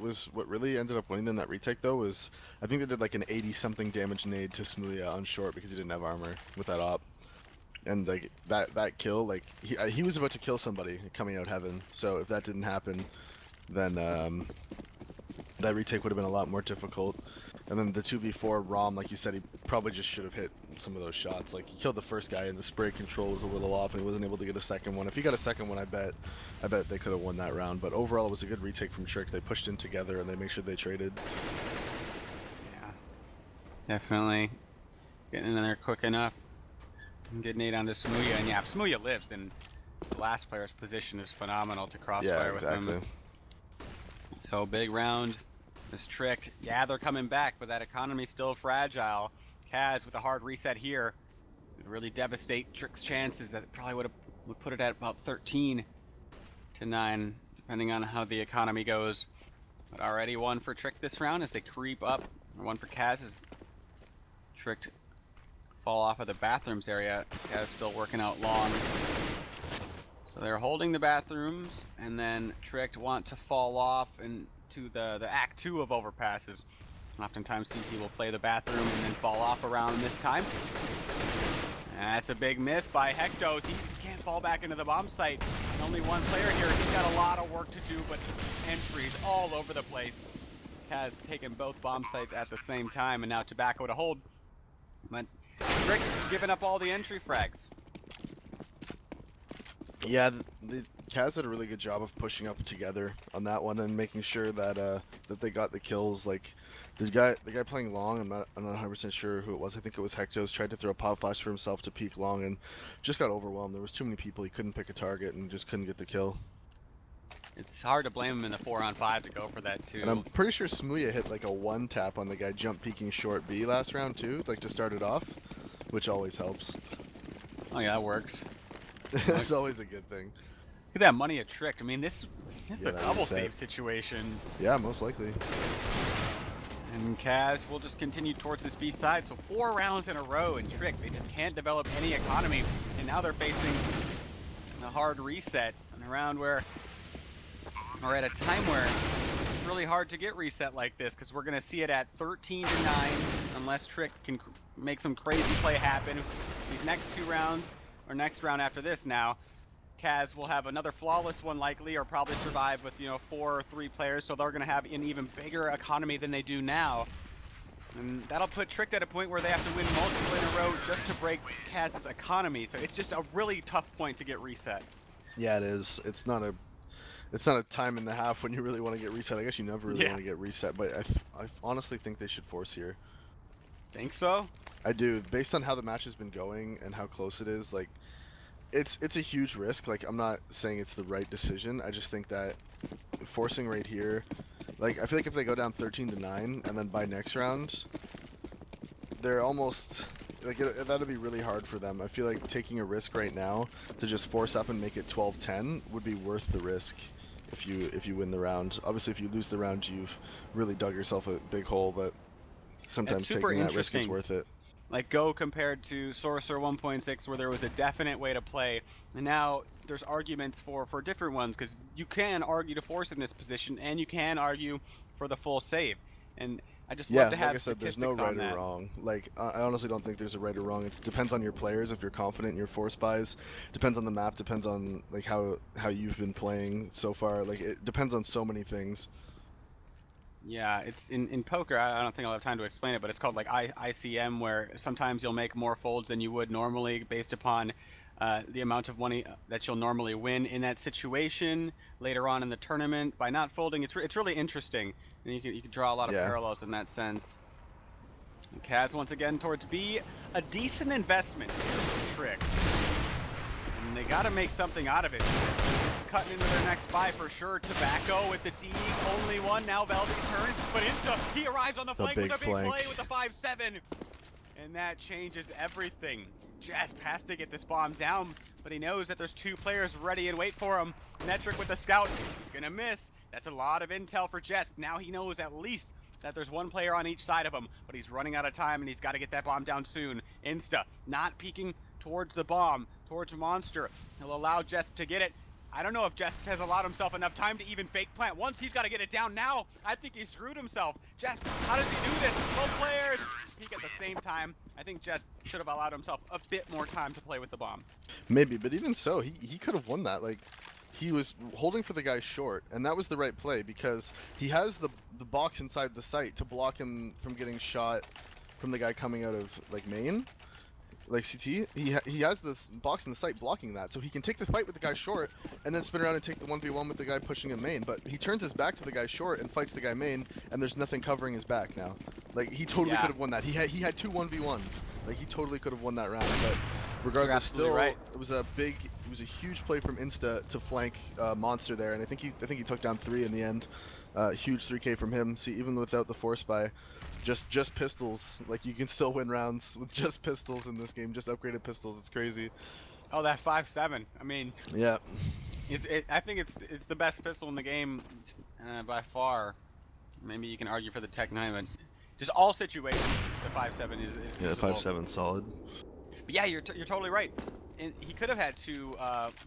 really ended up winning in that retake though was, I think they did like an 80-something damage nade to Smooya on short because he didn't have armor with that op, and like that kill, like he was about to kill somebody coming out heaven. So if that didn't happen, then that retake would have been a lot more difficult. And then the 2v4 Rom, like you said, he probably just should have hit some of those shots. Like, he killed the first guy and the spray control was a little off and he wasn't able to get a second one. If he got a second one, I bet they could have won that round. But overall, it was a good retake from Trick. They pushed in together and they made sure they traded. Yeah, definitely getting in there quick enough. And get nade onto Smooya, and yeah, if Smooya lives, then the last player's position is phenomenal to crossfire with him. So big round. Is Tricked. Yeah, they're coming back, but that economy's still fragile. CAZ with a hard reset here would really devastate Trick's chances. That probably would put it at about 13-9, depending on how the economy goes. But already one for Trick this round as they creep up. One for CAZ as Tricked fall off of the bathrooms area. CAZ still working out long. So they're holding the bathrooms, and then Tricked want to fall off and to the Act 2 of Overpasses. Oftentimes CT will play the bathroom and then fall off around this time. And that's a big miss by Hectos. He can't fall back into the bomb site. And only one player here. He's got a lot of work to do, but entries all over the place. Has taken both bomb sites at the same time, and now Tobacco to hold. But Trick is giving up all the entry frags. Yeah, the CAZ did a really good job of pushing up together on that one and making sure that that they got the kills. Like the guy playing long, I'm not 100% sure who it was. I think it was Hectos. Tried to throw a pop flash for himself to peek long and just got overwhelmed. There was too many people. He couldn't pick a target and just couldn't get the kill. It's hard to blame him in the 4-on-5 to go for that too. And I'm pretty sure Smooya hit like a one tap on the guy jump peeking short B last round too, like to start it off, which always helps. Oh yeah, that works. That's always a good thing. Look at that money at Trick. I mean, this is a double save situation. Yeah, most likely. And CAZ will just continue towards this B side. So 4 rounds in a row, and Trick, they just can't develop any economy. And now they're facing a hard reset in a round where, or at a time where it's really hard to get reset like this, because we're going to see it at 13-9 unless Trick can make some crazy play happen. These next 2 rounds, or next round after this now, CAZ will have another flawless one likely, or probably survive with, 4 or 3 players, so they're going to have an even bigger economy than they do now. And that'll put Tricked at a point where they have to win multiple in a row just to break CAZ's economy. So it's just a really tough point to get reset. Yeah, it is. It's not a time and a half when you really want to get reset. I guess you never really want to get reset, but I honestly think they should force here. Think so? I do. Based on how the match has been going and how close it is, like, it's a huge risk. Like, I'm not saying it's the right decision. I just think that forcing right here, like, I feel like if they go down 13-9 and then by next round, they're almost like that'd be really hard for them. I feel like taking a risk right now to just force up and make it 12-10 would be worth the risk if you win the round. Obviously, if you lose the round, you've really dug yourself a big hole, but sometimes taking that risk is worth it. Like Go compared to Sorcerer 1.6, where there was a definite way to play, and now there's arguments for different ones, because you can argue to force in this position, and you can argue for the full save. And I just love to have like I said, there's no right or wrong. Like, I honestly don't think there's a right or wrong. It depends on your players, if you're confident in your force buys. Depends on the map, depends on like how you've been playing so far. Like, it depends on so many things. Yeah, it's in poker, I don't think I'll have time to explain it, but it's called like ICM, where sometimes you'll make more folds than you would normally based upon the amount of money that you'll normally win in that situation later on in the tournament by not folding. It's really interesting, and you can draw a lot of parallels in that sense. And CAZ once again towards B, a decent investment here for Trick. And they got to make something out of it. This is cutting into their next buy for sure. Tobacco with the D, only one. Now Velvy's turn, but he arrives on the flank with a big play with the 5-7. And that changes everything. Jazz has to get this bomb down, but he knows that there's two players ready and wait for him. Netric with the scout, he's gonna miss. That's a lot of intel for Jess. Now he knows at least that there's one player on each side of him, but he's running out of time and he's got to get that bomb down soon. Insta, not peeking towards the bomb, towards Monster. He'll allow Jess to get it. I don't know if Jess has allowed himself enough time to even fake plant. Once he's got to get it down now, I think he screwed himself. Jess, how does he do this? Both players peek at the same time. I think Jess should have allowed himself a bit more time to play with the bomb. Maybe, but even so, he could have won that. Like, he was holding for the guy short, and that was the right play because he has the box inside the site to block him from getting shot from the guy coming out of, like, main. Like CT, he has this box in the site blocking that, so he can take the fight with the guy short and then spin around and take the 1v1 with the guy pushing him main. But he turns his back to the guy short and fights the guy main, and there's nothing covering his back now. Like, he totally could have won that. He had two 1v1s. Like, he totally could have won that round. But regardless, still, right. it was a huge play from Insta to flank Monster there, and I think he took down 3 in the end. Huge 3K from him. See, even without the force buy. Just pistols, like, you can still win rounds with just pistols in this game, just upgraded pistols. It's crazy. Oh, that 5.7. I mean, yeah, I think it's the best pistol in the game by far. Maybe you can argue for the Tech 9, but just all situations, the 5.7 is yeah, 5.7 solid. But yeah, you're totally right. And he could have had two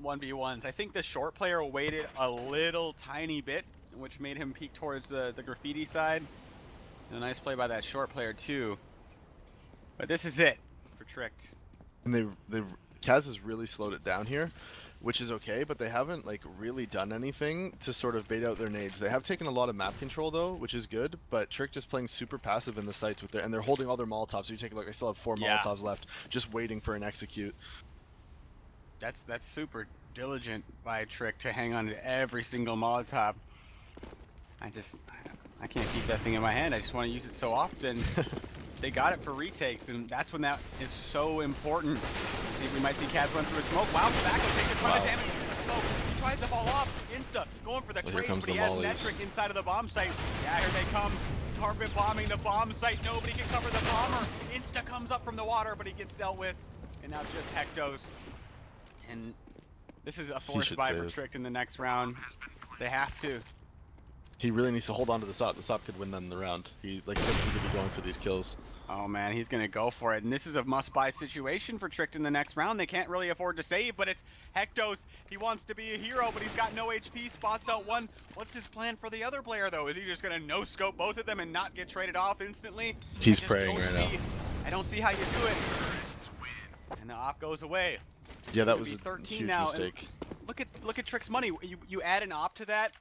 1v1s. I think the short player waited a little tiny bit, which made him peek towards the graffiti side. A nice play by that short player too. But this is it for Tricked. And CAZ has really slowed it down here, which is okay, but they haven't, like, really done anything to sort of bait out their nades. They have taken a lot of map control though, which is good, but Tricked is playing super passive in the sites with and they're holding all their Molotovs. So you take a look, they still have 4 Molotovs left, just waiting for an execute. That's super diligent by Trick to hang on to every single Molotov. I can't keep that thing in my hand. I just want to use it so often. They got it for retakes, and that's when that is so important. I think we might see CAZ run through a smoke. Wow, Tobacco takes a ton of damage from the smoke. He tries to fall off. Insta going for the trade, but he has Netric inside of the bomb site. Yeah, here they come. Carpet bombing the bomb site. Nobody can cover the bomber. Insta comes up from the water, but he gets dealt with. And now just Hectos. And this is a forced buy for Tricked in the next round. They have to. He really needs to hold on to the SOP. The SOP could win them the round. He, like, doesn't need to be going for these kills. Oh man, he's gonna go for it. And this is a must-buy situation for Tricked in the next round. They can't really afford to save, but it's Hectos. He wants to be a hero, but he's got no HP, spots out one. What's his plan for the other player though? Is he just gonna no-scope both of them and not get traded off instantly? He's praying right now. I don't see how you do it. And the op goes away. Yeah, that was a huge mistake. And look at Trick's money. You add an op to that,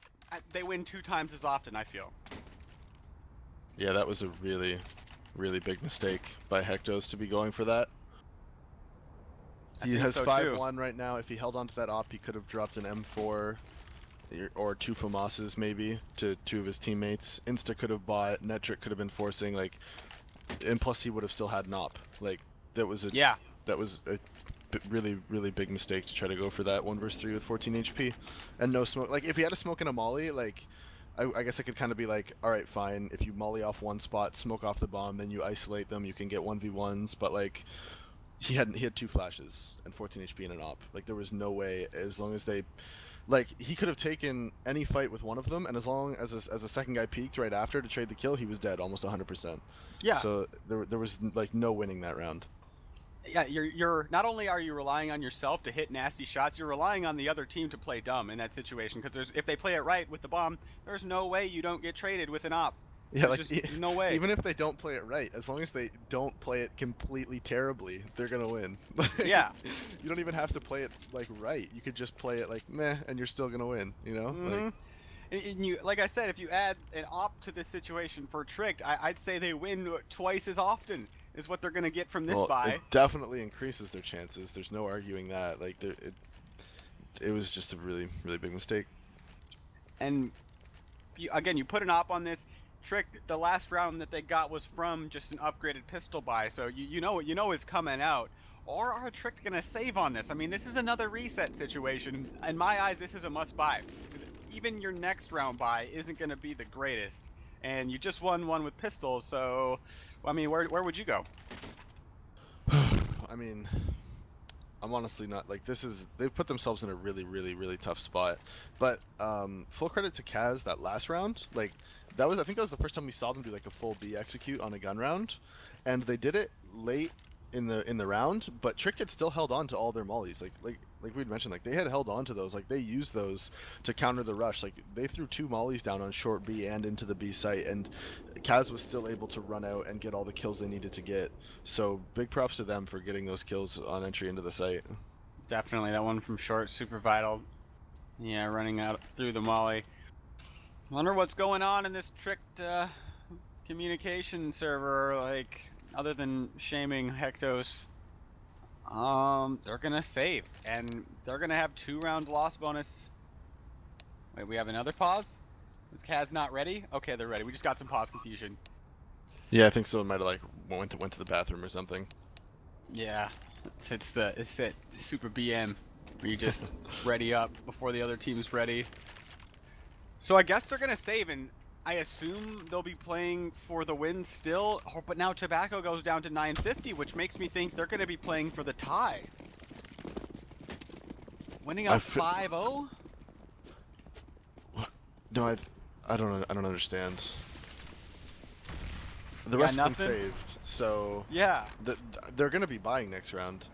they win 2 times as often, I feel. Yeah, that was a really big mistake by Hectos to be going for that. He has 5-1 right now. If he held on to that op, he could have dropped an M4 or 2 FAMASs maybe to 2 of his teammates. Insta could have bought, Netric could have been forcing, like, and plus he would have still had an op. Like, that was a really big mistake to try to go for that 1 versus 3 with 14 HP and no smoke. Like, if he had a smoke and a molly, like, I guess I could kind of be like, all right, fine. If you molly off one spot, smoke off the bomb, then you isolate them, you can get 1v1s. But, like, he had 2 flashes and 14 HP and an op. Like, there was no way, as long as they, like, he could have taken any fight with one of them, and as long as a second guy peeked right after to trade the kill, he was dead almost 100%. Yeah. So there was, like, no winning that round. Yeah, you're not only are you relying on yourself to hit nasty shots, you're relying on the other team to play dumb in that situation. Because if they play it right with the bomb, there's no way you don't get traded with an op. Yeah, there's like, no way. Even if they don't play it right, as long as they don't play it completely terribly, they're gonna win. Yeah. You don't even have to play it, like, right. You could just play it like meh, and you're still gonna win. You know. Like, and you, like I said, if you add an op to this situation for Tricked, I'd say they win twice as often. is what they're going to get from this Well, buy. it definitely increases their chances. There's no arguing that. Like, it was just a really, really big mistake. And again, you put an op on this. Trick, the last round that they got was from just an upgraded pistol buy, so you know it's coming out. Or are Trick gonna save on this? I mean, this is another reset situation. In my eyes, this is a must buy. Even your next round buy isn't gonna be the greatest, and you just won one with pistols. So, I mean, where would you go? I mean, I'm honestly not like they've put themselves in a really, really, really tough spot. But full credit to CAZ that last round. Like I think that was the first time we saw them do like a full B execute on a gun round, and they did it late in the round. But Trick had still held on to all their mollies. Like we'd mentioned, like they had held on to those. Like they used those to counter the rush. Like they threw 2 mollies down on short B and into the B site, and CAZ was still able to run out and get all the kills they needed to get. So big props to them for getting those kills on entry into the site. Definitely, that one from short, super vital. Yeah, running out through the molly. Wonder what's going on in this tricked communication server, like, other than shaming Hectos. They're gonna save, and they're gonna have 2 rounds loss bonus. Wait, we have another pause? Is CAZ not ready? Okay, they're ready. We just got some pause confusion. Yeah, I think someone might have like went to the bathroom or something. Yeah, it's that super BM where you just ready up before the other team's ready. So I guess they're gonna save, and I assume they'll be playing for the win still. Oh, but now Tobacco goes down to 950, which makes me think they're gonna be playing for the tie. Winning up 5-0? No, I don't understand. The rest of them saved, so yeah, they're gonna be buying next round.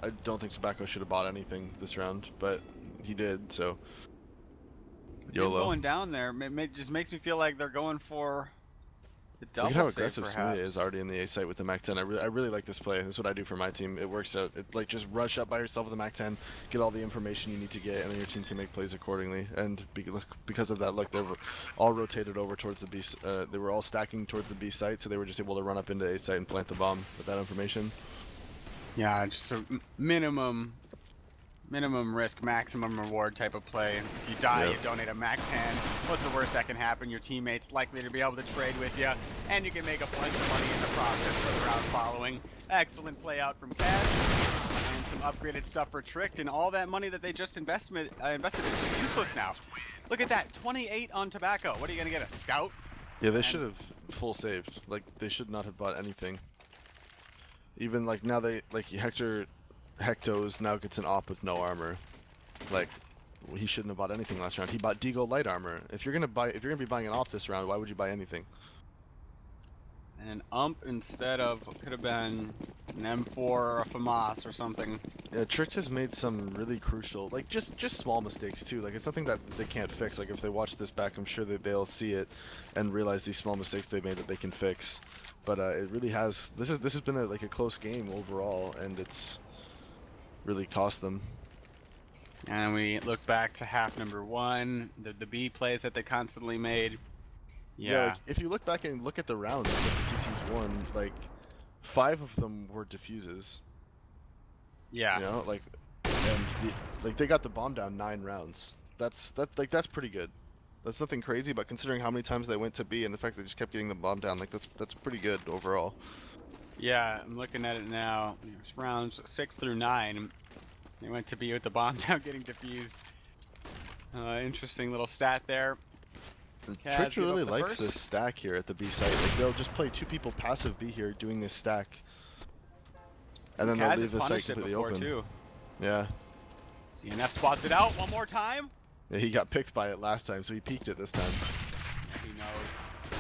I don't think Tobacco should have bought anything this round, but he did, so YOLO. Going down there just makes me feel like they're going for the double. Look at how aggressive Smoothie is already in the A site with the MAC-10. I really like this play. This is what I do for my team. It works out. It like just rush up by yourself with the MAC-10, get all the information you need to get, and then your team can make plays accordingly. And because of that, look, they were all rotated over towards the B. They were all stacking towards the B site, so they were just able to run up into A site and plant the bomb with that information. Yeah, just a minimum risk, maximum reward type of play. If you die, you donate a MAC-10. What's the worst that can happen? Your teammate's likely to be able to trade with you, and you can make a bunch of money in the process for the round following. Excellent play out from CAZ, and some upgraded stuff for Tricked, and all that money that they just invested is useless now. Look at that, 28 on Tobacco. What are you gonna get, a scout? Yeah, they should have full saved. Like they should not have bought anything. Even like now Hectos now gets an op with no armor. Like he shouldn't have bought anything last round. He bought Deagle light armor. If you're gonna be buying an op this round, why would you buy anything? And an ump instead of could have been an M4 or a FAMAS or something. Yeah, Tricked has made some really crucial, like just small mistakes too. Like it's something that they can't fix. Like if they watch this back, I'm sure that they'll see it and realize these small mistakes they made that they can fix. But it really has. This has been a close game overall, and it's really cost them. And we look back to half number 1, the B plays that they constantly made. Yeah, like, if you look back and look at the rounds that the CTs won, like 5 of them were defuses. Yeah. You know, like, and they got the bomb down 9 rounds. That's pretty good. That's nothing crazy, but considering how many times they went to B and the fact they just kept getting the bomb down, like that's pretty good overall. Yeah, I'm looking at it now. There's rounds 6 through 9. They went to B with the bomb down, getting defused. Interesting little stat there. Trick really likes this stack here at the B site. Like they'll just play 2 people passive B here doing this stack, and then they'll leave the site completely open. Too. Yeah. CNF spots it out one more time. Yeah, he got picked by it last time, so he peeked it this time. Who knows?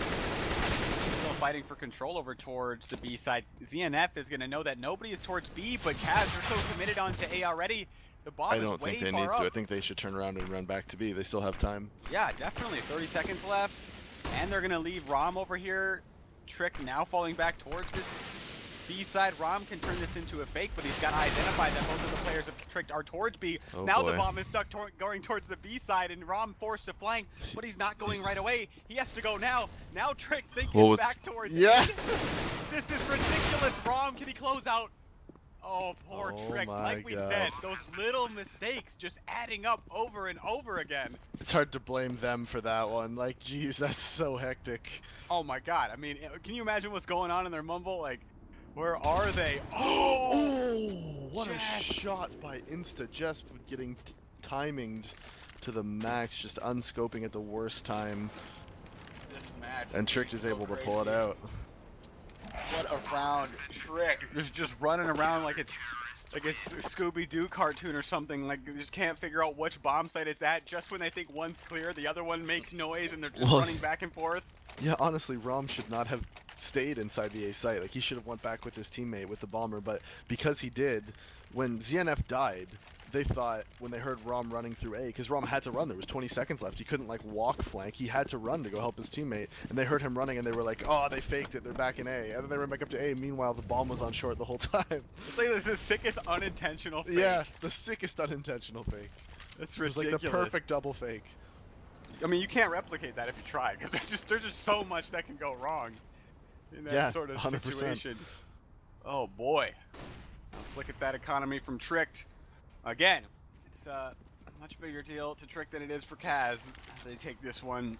Still fighting for control over towards the B side. ZNF is going to know that nobody is towards B, but CAZ are so committed onto A already. The bomb I don't think they need to. I think they should turn around and run back to B. They still have time. Yeah, definitely. 30 seconds left. And they're going to leave Rom over here. Trick now falling back towards this B side. Rom can turn this into a fake, but he's got to identify that both of the players of Trick are towards B. Oh now boy. The bomb is stuck going towards the B side, and Rom forced to flank, but he's not going right away. He has to go now. Now Trick thinking back towards yeah. A. This is ridiculous. Rom, can he close out? Oh, poor Trick. Like we said, those little mistakes just adding up over and over again. It's hard to blame them for that one. Like, geez, that's so hectic. Oh my god. I mean, can you imagine what's going on in their mumble? Like, where are they? Oh! What a shot by Insta, just getting timinged to the max, just unscoping at the worst time. This match. And Trick is able to pull it out. What a round. Trick just running around like it's a Scooby-Doo cartoon or something. Like, they just can't figure out which bomb site it's at. Just when they think one's clear, the other one makes noise and they're just running back and forth. Yeah, honestly, Rom should not have stayed inside the A site. Like, he should have went back with his teammate with the bomber, but because he did, when ZNF died, they thought, when they heard Rom running through A, because Rom had to run, there was 20 seconds left, he couldn't like walk flank, he had to run to go help his teammate, and they heard him running and they were like, oh, they faked it, they're back in A, and then they ran back up to A, meanwhile the bomb was on short the whole time. It's like the sickest unintentional fake. Yeah, the sickest unintentional fake. It's ridiculous. ridiculous. It was like the perfect double fake. I mean, you can't replicate that if you try, because there's just so much that can go wrong in that sort of 100%. situation. Oh boy. Let's look at that economy from Tricked. Again, it's a much bigger deal to Trick than it is for CAZ as they take this one.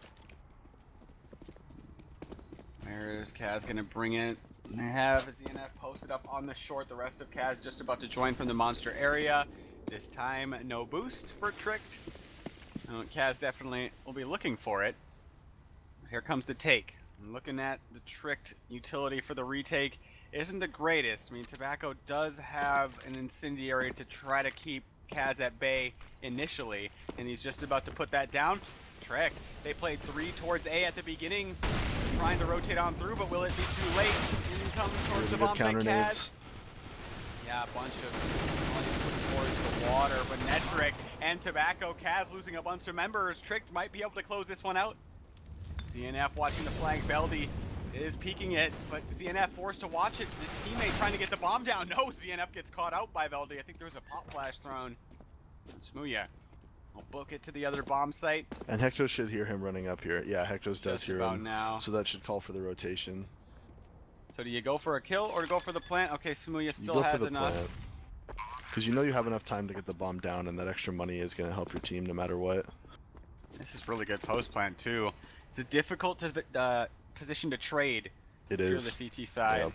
Where is CAZ going to bring it? They have ZNF posted up on the short. The rest of CAZ just about to join from the monster area. This time, no boost for Tricked. CAZ definitely will be looking for it. Here comes the take. I'm looking at the Tricked utility for the retake. Isn't the greatest. I mean, Tobacco does have an incendiary to try to keep CAZ at bay initially, and he's just about to put that down. Tricked. They played 3 towards A at the beginning, trying to rotate on through, but will it be too late? In comes towards the bomb site CAZ. Yeah, a bunch of money put towards the water, but Netrick and Tobacco, CAZ losing a bunch of members. Tricked might be able to close this one out. ZNF watching the flank. Veldy is peeking it, but ZNF forced to watch it. His teammate trying to get the bomb down. No, ZNF gets caught out by Veldy. I think there was a pop flash thrown. Smooya will book it to the other bomb site. And Hectos should hear him running up here. Yeah, Hectos does hear him. Now. So that should call for the rotation. So do you go for a kill or go for the plant? Okay, Smooya still has enough. Because you know you have enough time to get the bomb down, and that extra money is going to help your team no matter what. This is really good post plant too. It's a difficult position to trade. It is. The CT side. Yep.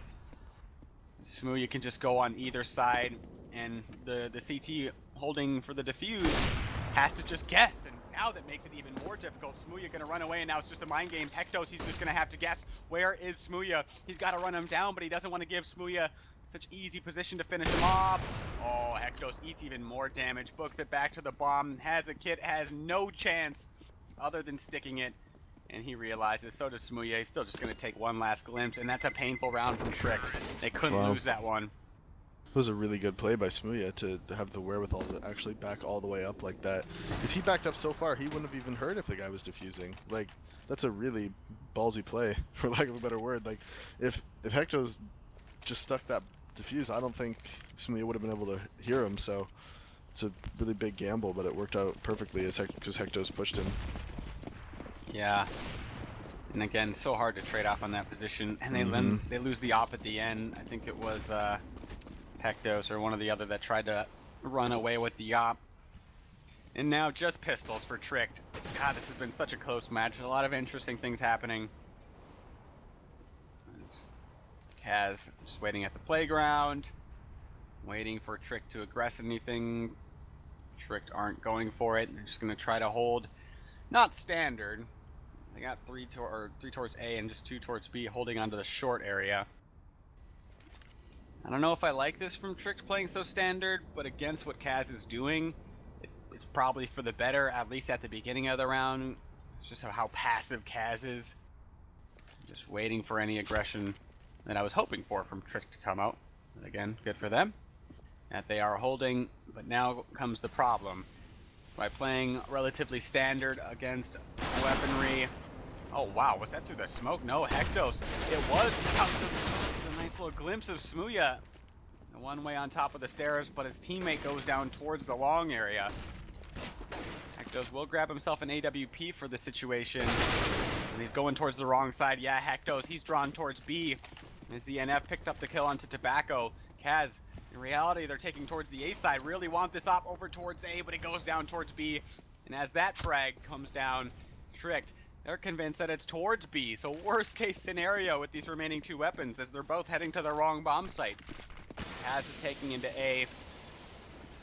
Smooya can just go on either side, and the CT holding for the defuse has to just guess, and now that makes it even more difficult. Smooya gonna run away, and now it's just the mind games. Hectos, he's just gonna have to guess, where is Smooya? He's gotta run him down, but he doesn't want to give Smooya such easy position to finish him off. Oh, Hectos eats even more damage, books it back to the bomb, has a kit, has no chance other than sticking it, and he realizes, so does Smooya. He's still just gonna take one last glimpse, and that's a painful round from Tricked. They couldn't lose that one. It was a really good play by Smooya to have the wherewithal to actually back all the way up like that. Because he backed up so far, he wouldn't have even heard if the guy was defusing. Like, that's a really ballsy play, for lack of a better word. Like, if Hectos just stuck that defuse, I don't think Smooya would have been able to hear him. So it's a really big gamble, but it worked out perfectly because Hectos pushed him. Yeah. And again, so hard to trade off on that position. And they lose the op at the end. I think it was Hectos or one or the other that tried to run away with the op. And now just pistols for Tricked. God, this has been such a close match. A lot of interesting things happening. CAZ just waiting at the playground, waiting for Tricked to aggress anything. Tricked aren't going for it. They're just going to try to hold. Not standard. They got 3 towards A and just 2 towards B, holding onto the short area. I don't know if I like this from Tricked playing so standard, but against what CAZ is doing, it's probably for the better, at least at the beginning of the round. It's just how passive CAZ is. Just waiting for any aggression that I was hoping for from Tricked to come out. But again, good for them that they are holding, but now comes the problem. By playing relatively standard against weaponry. Oh wow, was that through the smoke? No, Hectos. It was. A nice little glimpse of Smooya. One way on top of the stairs, but his teammate goes down towards the long area. Hectos will grab himself an AWP for the situation. And he's going towards the wrong side. Yeah, Hectos, he's drawn towards B. As ZNF picks up the kill onto Tobacco. CAZ, in reality, they're taking towards the A side. Really want this op over towards A, but it goes down towards B. And as that frag comes down, Tricked, they're convinced that it's towards B. So worst case scenario with these remaining 2 weapons is they're both heading to the wrong bomb site. CAZ is taking into A.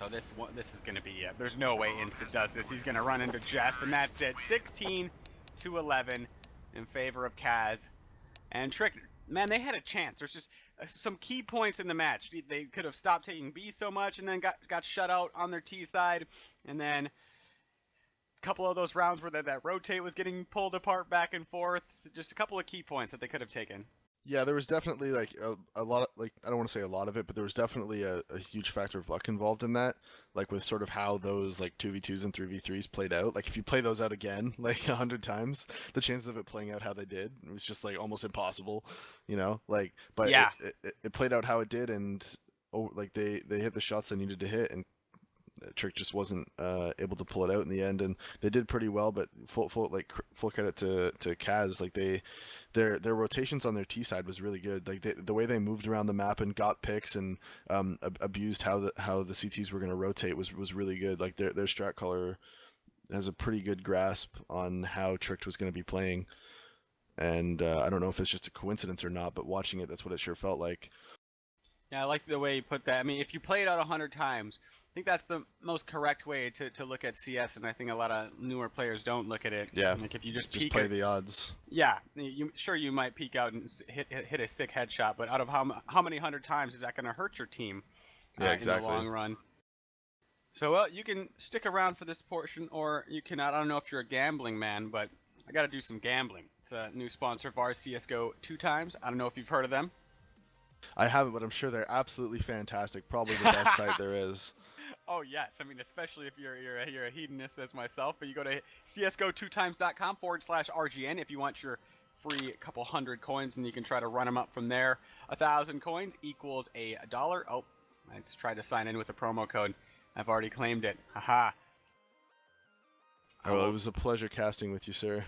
So this is going to be, there's no way Insta does this. He's going to run into Jesp, and that's it. 16-11 in favor of CAZ. And Trick, man, they had a chance. There's just some key points in the match. They could have stopped taking B so much and then got shut out on their T side. And then a couple of those rounds where that rotate was getting pulled apart back and forth. Just a couple of key points that they could have taken. Yeah, there was definitely like a lot of, like, I don't want to say a lot of it, but there was definitely a huge factor of luck involved in that, like with sort of how those like 2v2s and 3v3s played out. Like if you play those out again like 100 times, the chances of it playing out how they did, it was just like almost impossible, you know, like, but yeah, it played out how it did, and like they hit the shots they needed to hit, and Trick just wasn't able to pull it out in the end, and they did pretty well. But full credit to CAZ. Like their rotations on their T side was really good. Like the way they moved around the map and got picks and abused how the CTs were going to rotate was really good. Like their strat caller has a pretty good grasp on how Tricked was going to be playing, and I don't know if it's just a coincidence or not, but watching it, that's what it sure felt like. Yeah, I like the way you put that. I mean, if you play it out 100 times, I think that's the most correct way to look at CS, and I think a lot of newer players don't look at it. Yeah, like if you just play the odds. Yeah, you might peek out and hit a sick headshot, but out of how many 100 times is that going to hurt your team exactly. in the long run? So, well, you can stick around for this portion, or you cannot. I don't know if you're a gambling man, but I got to do some gambling. It's a new sponsor of ours, CSGO 2 Times. I don't know if you've heard of them. I haven't, but I'm sure they're absolutely fantastic. Probably the best site there is. Oh yes, I mean especially if you're a hedonist as myself. But you go to csgo2times.com/RGN if you want your free couple hundred coins, and you can try to run them up from there. 1,000 coins equals $1. Oh, I just tried to sign in with a promo code. I've already claimed it. Haha. Oh, well, it was a pleasure casting with you, sir.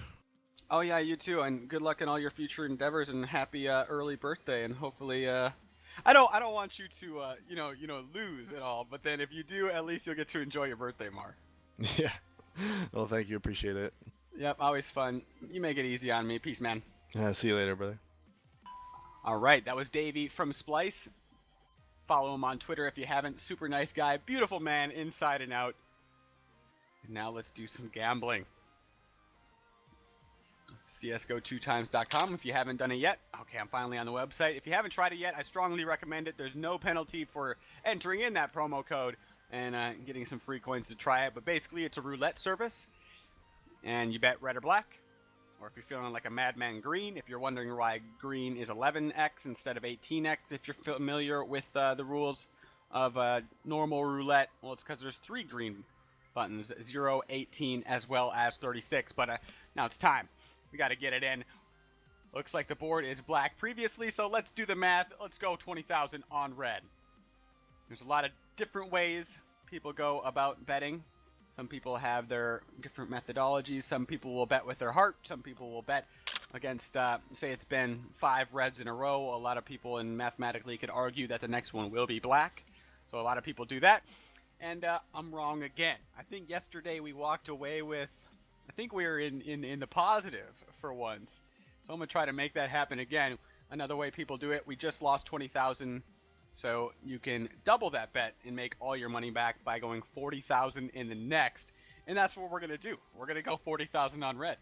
Oh yeah, you too, and good luck in all your future endeavors, and happy early birthday, and hopefully I don't want you to lose at all, but then if you do, at least you'll get to enjoy your birthday more. Yeah. Well, thank you, appreciate it. Yep, always fun. You make it easy on me. Peace, man. See you later, brother. All right, that was Davey from Splice. Follow him on Twitter if you haven't. Super nice guy, beautiful man, inside and out. And now let's do some gambling. CSGO2times.com if you haven't done it yet. Okay, I'm finally on the website. If you haven't tried it yet, I strongly recommend it. There's no penalty for entering in that promo code and getting some free coins to try it. But basically, it's a roulette service, and you bet red or black. Or if you're feeling like a madman, green. If you're wondering why green is 11x instead of 18x, if you're familiar with the rules of normal roulette, well, it's because there's 3 green buttons, 0, 18, as well as 36. But now it's time. We got to get it in. Looks like the board is black previously, so let's do the math. Let's go 20,000 on red. There's a lot of different ways people go about betting. Some people have their different methodologies. Some people will bet with their heart. Some people will bet against, say it's been 5 reds in a row. A lot of people mathematically could argue that the next one will be black. So a lot of people do that. And I'm wrong again. I think yesterday we walked away with, I think we were in the positive for once. So I'm going to try to make that happen again. Another way people do it, we just lost 20,000. So you can double that bet and make all your money back by going 40,000 in the next. And that's what we're going to do. We're going to go 40,000 on red.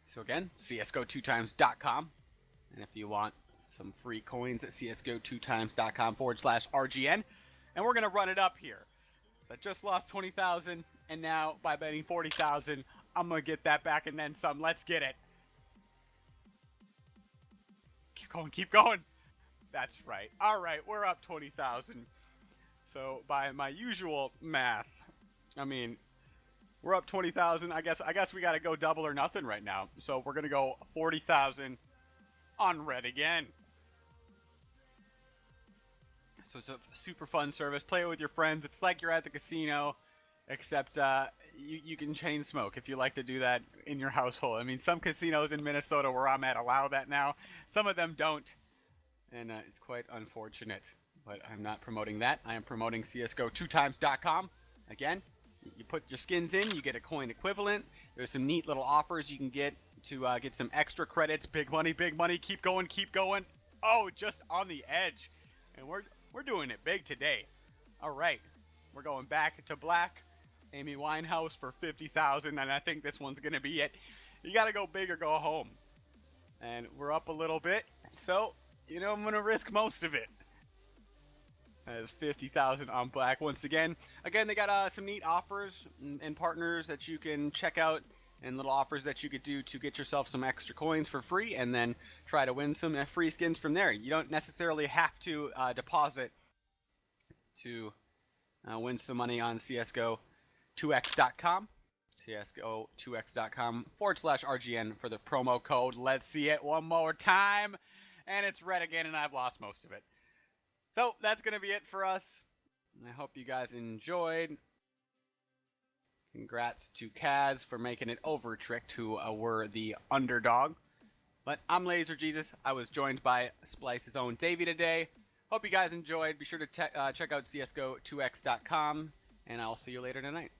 So again, csgo2times.com. And if you want some free coins at csgo2times.com/RGN. And we're going to run it up here. So I just lost 20,000, and now by betting 40,000, I'm going to get that back and then some. Let's get it. Keep going, keep going. That's right. All right, we're up 20,000. So by my usual math, I mean, we're up 20,000. I guess we got to go double or nothing right now. So we're going to go 40,000 on red again. So it's a super fun service. Play it with your friends. It's like you're at the casino. Except you can chain smoke if you like to do that in your household. I mean, some casinos in Minnesota where I'm at allow that now. Some of them don't, and it's quite unfortunate. But I'm not promoting that. I am promoting CSGO2times.com. Again, you put your skins in, you get a coin equivalent. There's some neat little offers you can get to get some extra credits. Big money, big money. Keep going, keep going. Oh, just on the edge. And we're doing it big today. All right, we're going back to black. Amy Winehouse for 50,000, and I think this one's gonna be it. You gotta go big or go home. And we're up a little bit, so you know I'm gonna risk most of it. That is 50,000 on black once again. Again, they got some neat offers and partners that you can check out, and little offers that you could do to get yourself some extra coins for free, and then try to win some free skins from there. You don't necessarily have to deposit to win some money on CSGO2x.com. CSGO2x.com/RGN for the promo code. Let's see it one more time. And it's red again, and I've lost most of it. So that's going to be it for us. I hope you guys enjoyed. Congrats to CAZ for making it over Tricked, who were the underdog. But I'm Laser Jesus. I was joined by Splice's own Davey today. Hope you guys enjoyed. Be sure to check out CSGO2x.com, and I'll see you later tonight.